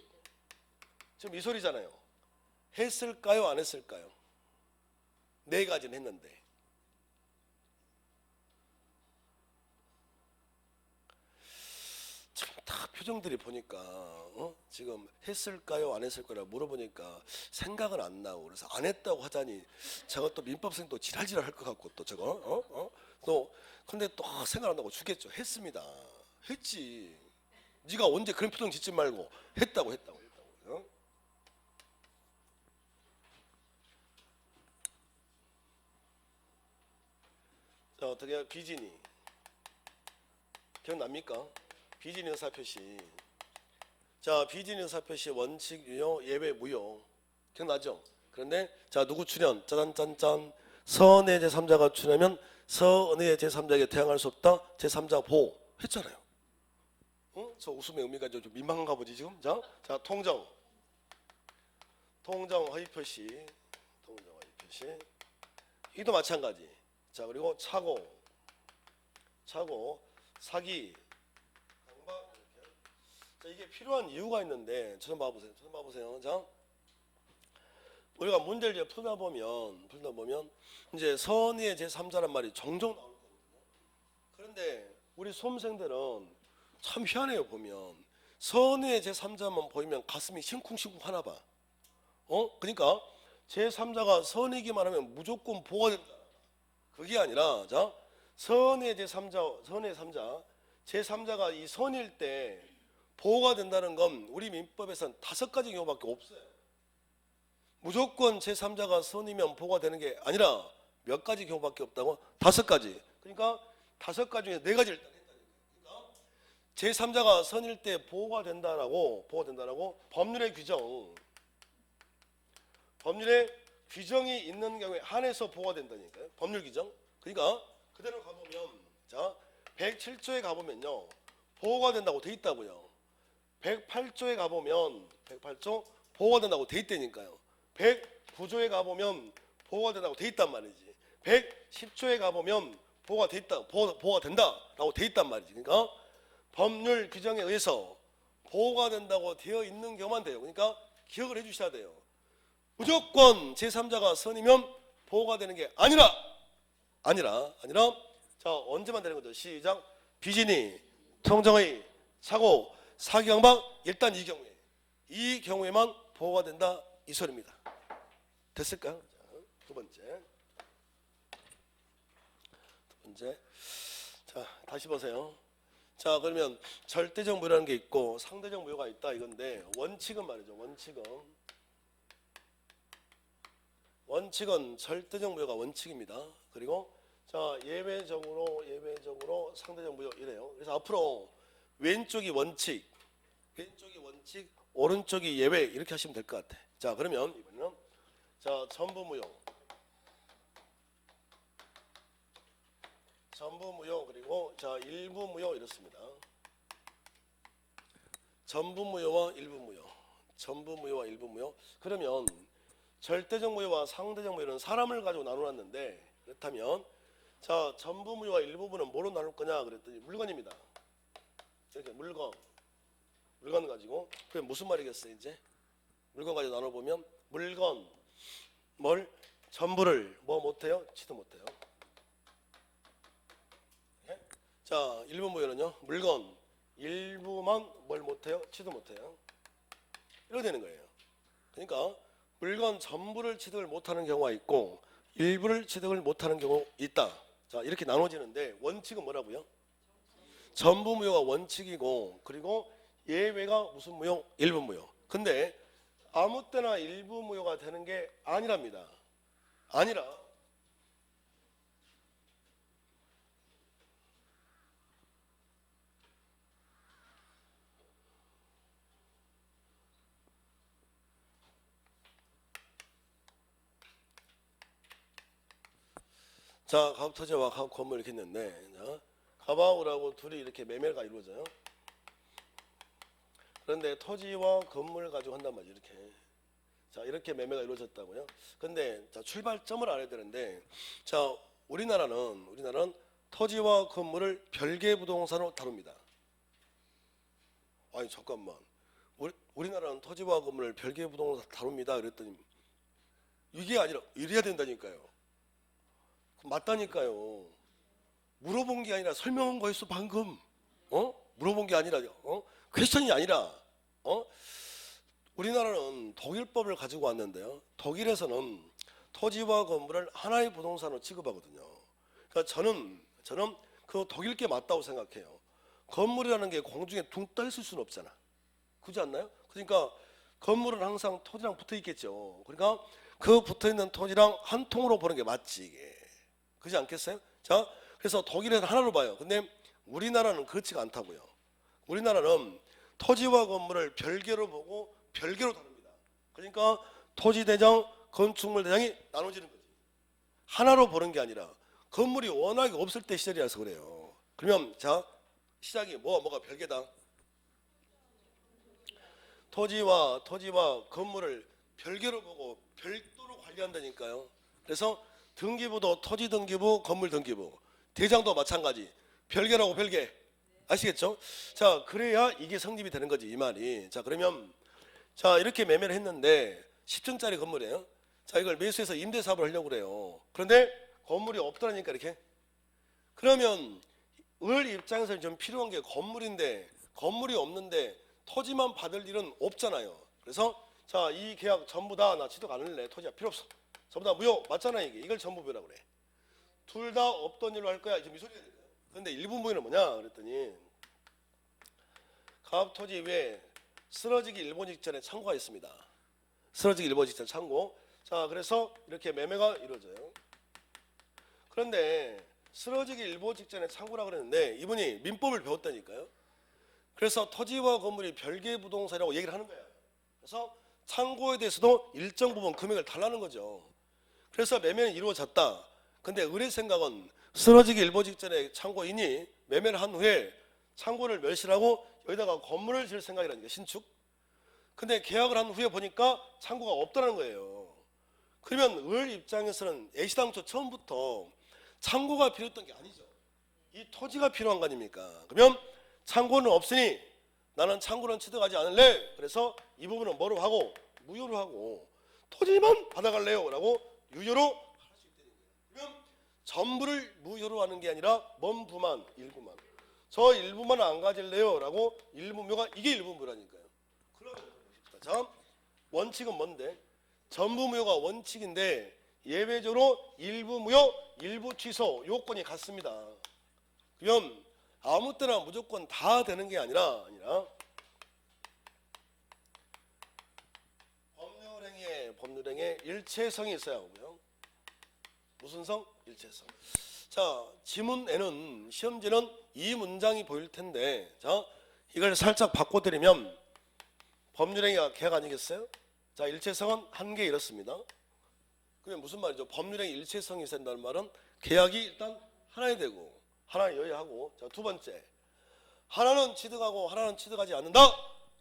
Speaker 1: 지금 이 소리잖아요. 했을까요? 안 했을까요? 네 가지는 했는데. 참 다 표정들이 보니까 지금 했을까요? 안 했을까요? 물어보니까 생각은 안 나고 그래서 안 했다고 하자니 저것도 민법생 또 지랄지랄 할 것 같고 또 저거 또 근데 또 생각 안 나고 죽겠죠. 했습니다. 했지. 네가 언제 그런 표정 짓지 말고 했다고. 자, 어떻게 비진이 기억납니까? 비진이 의사표시. 자, 비진이 의사표시 원칙 유효 예외 무효 기억나죠? 그런데 자 누구 출연? 짜잔짠짠 선의 제3자가 출연하면 선의 제3자에게 대항할 수 없다. 제3자 보호 했잖아요. 저 웃음의 의미가 좀 민망한가 보지 지금. 자 통정 허위 표시. 이도 마찬가지. 자 그리고 착오 사기 강박 이렇게. 자 이게 필요한 이유가 있는데 저 좀 봐보세요. 자 우리가 문제를 이제 풀다 보면 이제 선의의 제3자란 말이 종종 나오거든요. 그런데 우리 수험생들은 참 희한해요. 보면 선의의 제3자만 보이면 가슴이 싱쿵싱쿵 하나 봐. 그러니까 제3자가 선이기만 하면 무조건 보호가 된다. 그게 아니라 자 선의 제3자 제3자가 이 선일 때 보호가 된다는 건 우리 민법에서는 5가지 경우밖에 없어요. 무조건 제3자가 선이면 보호가 되는 게 아니라 몇 가지 경우밖에 없다고? 5가지. 그러니까 5가지 중에 4가지를 일단 했다니까. 그러니까 제3자가 선일 때 보호가 된다라고 법률의 규정이 있는 경우에 한해서 보호가 된다니까요. 법률 규정. 그러니까 그대로 가보면 자 107조에 가보면요 보호가 된다고 돼 있다고요. 108조에 가보면 108조 보호가 된다고 돼 있다니까요. 109조에 가보면 보호가 된다고 돼 있단 말이지. 110조에 가보면 보호가 돼 있다, 보호가 된다라고 돼 있단 말이지. 그러니까 법률 규정에 의해서 보호가 된다고 되어 있는 경우만 돼요. 그러니까 기억을 해주셔야 돼요. 무조건 제3자가 선이면 보호가 되는 게 아니라 자 언제만 되는 거죠? 시작. 비진이, 통정의, 사고, 사기강박 일단 이 경우에만 보호가 된다 이 소리입니다. 됐을까요? 자, 두 번째. 자 다시 보세요. 자 그러면 절대적 무효라는 게 있고 상대적 무효가 있다 이건데 원칙은 말이죠. 원칙은 절대적 무효가 원칙입니다. 그리고 자 예외적으로 상대적 무효 이래요. 그래서 앞으로 왼쪽이 원칙, 오른쪽이 예외 이렇게 하시면 될 것 같아. 자 그러면 이번에는 자 전부 무효 그리고 자 일부 무효 이렇습니다. 전부 무효와 일부 무효. 그러면 절대적 무효와 상대적 무효는 사람을 가지고 나눠놨는데 그렇다면 자 전부 무효와 일부분은 뭐로 나눌 거냐 그랬더니 물건입니다. 이렇게 물건 가지고 그게 무슨 말이겠어요? 이제 물건 가지고 나눠보면 물건 뭘 전부를 뭐 못해요? 치도 못해요. 자 일부 무효는요 물건 일부만 뭘 못해요? 치도 못해요. 이렇게 되는 거예요. 그러니까 물건 전부를 취득을 못하는 경우가 있고 일부를 취득을 못하는 경우 있다. 자 이렇게 나눠지는데 원칙은 뭐라고요? 전부 무효가 원칙이고 그리고 예외가 무슨 무효? 일부 무효. 근데 아무 때나 일부 무효가 되는 게 아니랍니다. 자 갑토지와 갑건물 이렇게 있는데 자, 갑하우라고 둘이 이렇게 매매가 이루어져요. 그런데 토지와 건물을 가지고 한단 말이죠. 자 이렇게 매매가 이루어졌다고요. 근데 자 출발점을 알아야 되는데 자 우리나라는 토지와 건물을 별개 부동산으로 다룹니다. 아니 잠깐만 우리나라는 토지와 건물을 별개 부동산으로 다룹니다 그랬더니 이게 아니라 이래야 된다니까요. 맞다니까요. 물어본 게 아니라 설명한 거였어 방금. 물어본 게 아니라 퀘스천이 아니라 우리나라는 독일법을 가지고 왔는데요. 독일에서는 토지와 건물을 하나의 부동산으로 취급하거든요. 그러니까 저는 그 독일게 맞다고 생각해요. 건물이라는 게 공중에 둥 떠 있을 수는 없잖아. 그렇지 않나요? 그러니까 건물은 항상 토지랑 붙어 있겠죠. 그러니까 그 붙어 있는 토지랑 한 통으로 보는 게 맞지 이게. 그렇지 않겠어요? 자, 그래서 독일에서 하나로 봐요. 근데 우리나라는 그렇지가 않다고요. 우리나라는 토지와 건물을 별개로 보고 별개로 다룹니다. 그러니까 토지대장, 건축물대장이 나눠지는 거지. 하나로 보는 게 아니라 건물이 워낙에 없을 때 시절이라서 그래요. 그러면 자 시작이 뭐가 별개다? 토지와 건물을 별개로 보고 별도로 관리한다니까요. 그래서 등기부도 토지 등기부, 건물 등기부, 대장도 마찬가지. 별개라고 별개. 아시겠죠? 자, 그래야 이게 성립이 되는 거지 이 말이. 자, 그러면 자 이렇게 매매를 했는데 10층짜리 건물이에요. 자, 이걸 매수해서 임대 사업을 하려고 그래요. 그런데 건물이 없더라니까 이렇게. 그러면 을 입장에서는 좀 필요한 게 건물인데 건물이 없는데 토지만 받을 일은 없잖아요. 그래서 자, 이 계약 전부 다 나 취득 안 할래. 토지가 필요 없어. 전부 다 무효 맞잖아 이게. 이걸 전부 무효라고 그래. 둘 다 없던 일로 할 거야. 지금 이 소리가 될까요? 근데 일부 무효는 뭐냐 그랬더니 가압토지 외에 쓰러지기 일본 직전에 창고가 있습니다. 쓰러지기 일본 직전 창고. 자 그래서 이렇게 매매가 이루어져요. 그런데 쓰러지기 일본 직전에 창고라 그랬는데 이분이 민법을 배웠다니까요. 그래서 토지와 건물이 별개 부동산이라고 얘기를 하는 거야. 그래서 창고에 대해서도 일정 부분 금액을 달라는 거죠. 그래서 매매는 이루어졌다. 근데 을의 생각은 쓰러지기 일보 직전에 창고인이 매매를 한 후에 창고를 멸실하고 여기다가 건물을 지을 생각이라는 게 신축. 근데 계약을 한 후에 보니까 창고가 없다는 거예요. 그러면 을 입장에서는 애시당초 처음부터 창고가 필요했던 게 아니죠. 이 토지가 필요한 거 아닙니까? 그러면 창고는 없으니 나는 창고는 취득하지 않을래. 그래서 이 부분은 뭐로 하고 무효로 하고 토지만 받아갈래요 라고 유효로 할 수 있다는 거예요. 그러면 전부를 무효로 하는 게 아니라 먼 부만 일부만, 저 일부만 안 가질래요 라고 일부무효가, 이게 일부무효라니까요. 그러면 자, 원칙은 뭔데? 전부무효가 원칙인데 예외적으로 일부무효, 일부 취소 요건이 같습니다. 그럼 아무 때나 무조건 다 되는 게 아니라 법률행위에 일체성이 있어야 하고요. 무슨 성? 일체성. 자, 지문에는 시험지는 이 문장이 보일 텐데, 자, 이걸 살짝 바꿔드리면 법률행위가 계약 아니겠어요? 자, 일체성은 한계 이렇습니다. 그러면 무슨 말이죠? 법률행위 일체성이 된다는 말은 계약이 일단 하나야 되고 하나는 여야 하고, 자, 두 번째, 하나는 취득하고 하나는 취득하지 않는다.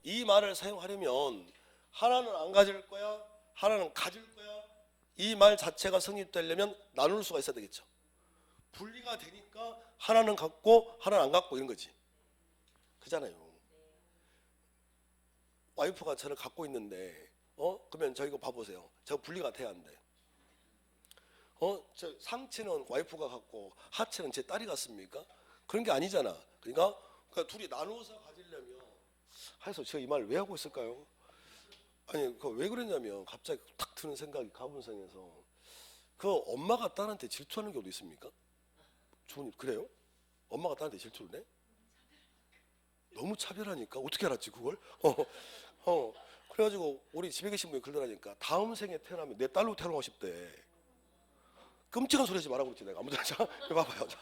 Speaker 1: 이 말을 사용하려면 하나는 안 가질 거야, 하나는 가질 거야. 이 말 자체가 성립되려면 나눌 수가 있어야 되겠죠. 분리가 되니까 하나는 갖고 하나는 안 갖고 이런 거지. 그잖아요. 와이프가 저를 갖고 있는데, 그러면 저 이거 봐보세요. 저 분리가 돼야 안 돼. 저 상체는 와이프가 갖고 하체는 제 딸이 갖습니까? 그런 게 아니잖아. 그러니까 둘이 나누어서 가지려면, 해서 제가 이 말을 왜 하고 있을까요? 아니, 그 왜 그랬냐면 갑자기 탁 드는 생각이 가분성에서, 그 엄마가 딸한테 질투하는 경우도 있습니까? 그래요? 엄마가 딸한테 질투를 해? 너무 차별하니까 어떻게 알았지 그걸? 그래가지고 우리 집에 계신 분이 그러더라니까 다음 생에 태어나면 내 딸로 태어나고 싶대. 끔찍한 소리 하지 말라고 그랬지 내가. 아무튼 자, 봐봐요. 자,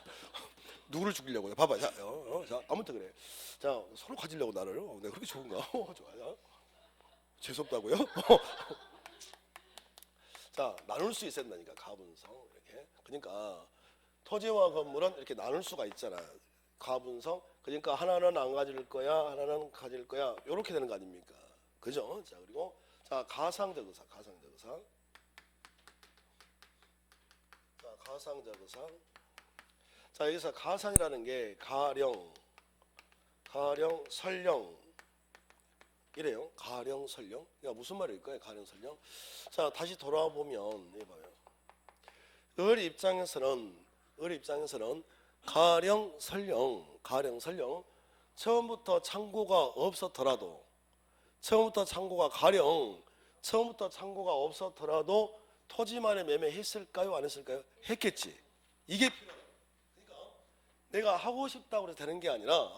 Speaker 1: 누구를 죽이려고? 봐봐. 자, 자, 아무튼 그래. 자, 서로 가지려고 나를. 내가 그렇게 좋은가? 좋아요. 재수없다고요? 자, 나눌 수 있어야 된다니까, 가분성. 이렇게. 그러니까 토지와 건물은 이렇게 나눌 수가 있잖아. 가분성. 그러니까 하나는 안 가질 거야, 하나는 가질 거야. 이렇게 되는 거 아닙니까? 그죠? 자, 그리고 자, 가상적 의사. 자, 가상적 의사. 자, 여기서 가상이라는 게 가령, 설령 이래요. 가령, 설령. 그러니까 무슨 말일까요? 가령, 설령. 자, 다시 돌아와 보면 해봐요. 을 입장에서는 가령, 설령. 처음부터 창고가 없었더라도, 처음부터 창고가 없었더라도 토지만에 매매했을까요? 안 했을까요? 했겠지. 이게 필요해요. 그러니까 내가 하고 싶다고 해서 되는 게 아니라,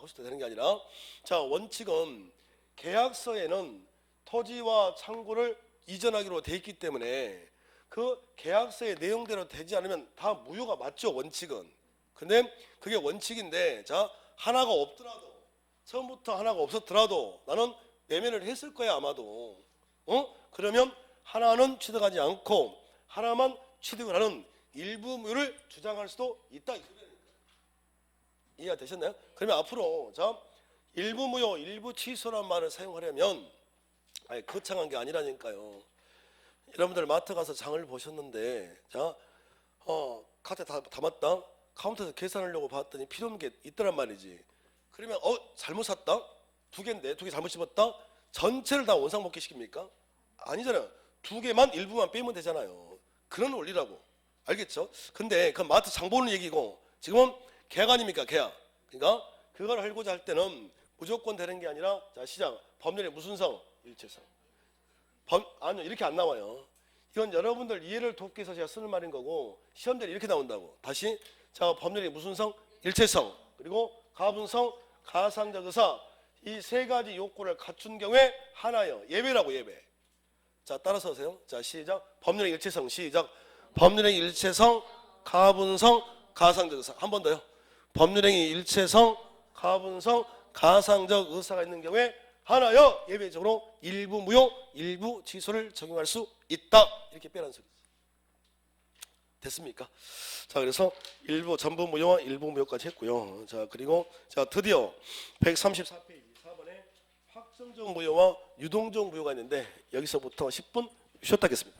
Speaker 1: 자, 원칙은 계약서에는 토지와 창고를 이전하기로 돼 있기 때문에 그 계약서의 내용대로 되지 않으면 다 무효가 맞죠, 원칙은. 근데 그게 원칙인데, 자, 하나가 없더라도, 처음부터 하나가 없었더라도 나는 매매를 했을 거야 아마도. 그러면 하나는 취득하지 않고 하나만 취득을 하는 일부 무효를 주장할 수도 있다. 이해가 되셨나요? 그러면 앞으로 자, 일부 무효, 일부 취소란 말을 사용하려면, 아니, 거창한 게 아니라니까요. 여러분들 마트 가서 장을 보셨는데, 자, 카드에 다 담았다. 카운터에서 계산하려고 봤더니 필요 없는 게 있더란 말이지. 그러면 잘못 샀다. 두 개인데 두 개 잘못 집었다. 전체를 다 원상복귀 시킵니까? 아니잖아요. 두 개만 일부만 빼면 되잖아요. 그런 원리라고. 알겠죠? 근데 그 마트 장 보는 얘기고 지금은 계약 아닙니까? 계약. 그러니까 그걸 하고자 할 때는 무조건 되는 게 아니라, 자, 시작. 법률의 무슨 성? 일체성. 아니요, 이렇게 안 나와요. 이건 여러분들 이해를 돕기 위해서 제가 쓰는 말인 거고, 시험대로 이렇게 나온다고. 다시. 자, 법률의 무슨 성? 일체성. 그리고 가분성, 가상적 의사. 이 세 가지 요건을 갖춘 경우에 하나요. 예외라고, 예외. 자, 따라서 하세요. 자, 시작. 법률의 일체성. 시작. 법률의 일체성, 가분성, 가상적 의사. 한 번 더요. 법률의 일체성, 가분성, 가상적 의사가 있는 경우에 하나여 예외적으로 일부 무효, 일부 취소를 적용할 수 있다. 이렇게 빼라는 소리지. 됐습니까? 자, 그래서 일부 전부 무효와 일부 무효까지 했고요. 자, 그리고 자, 드디어 134페이지 4번에 확정적 무효와 유동적 무효가 있는데 여기서부터 10분 쉬었다 하겠습니다.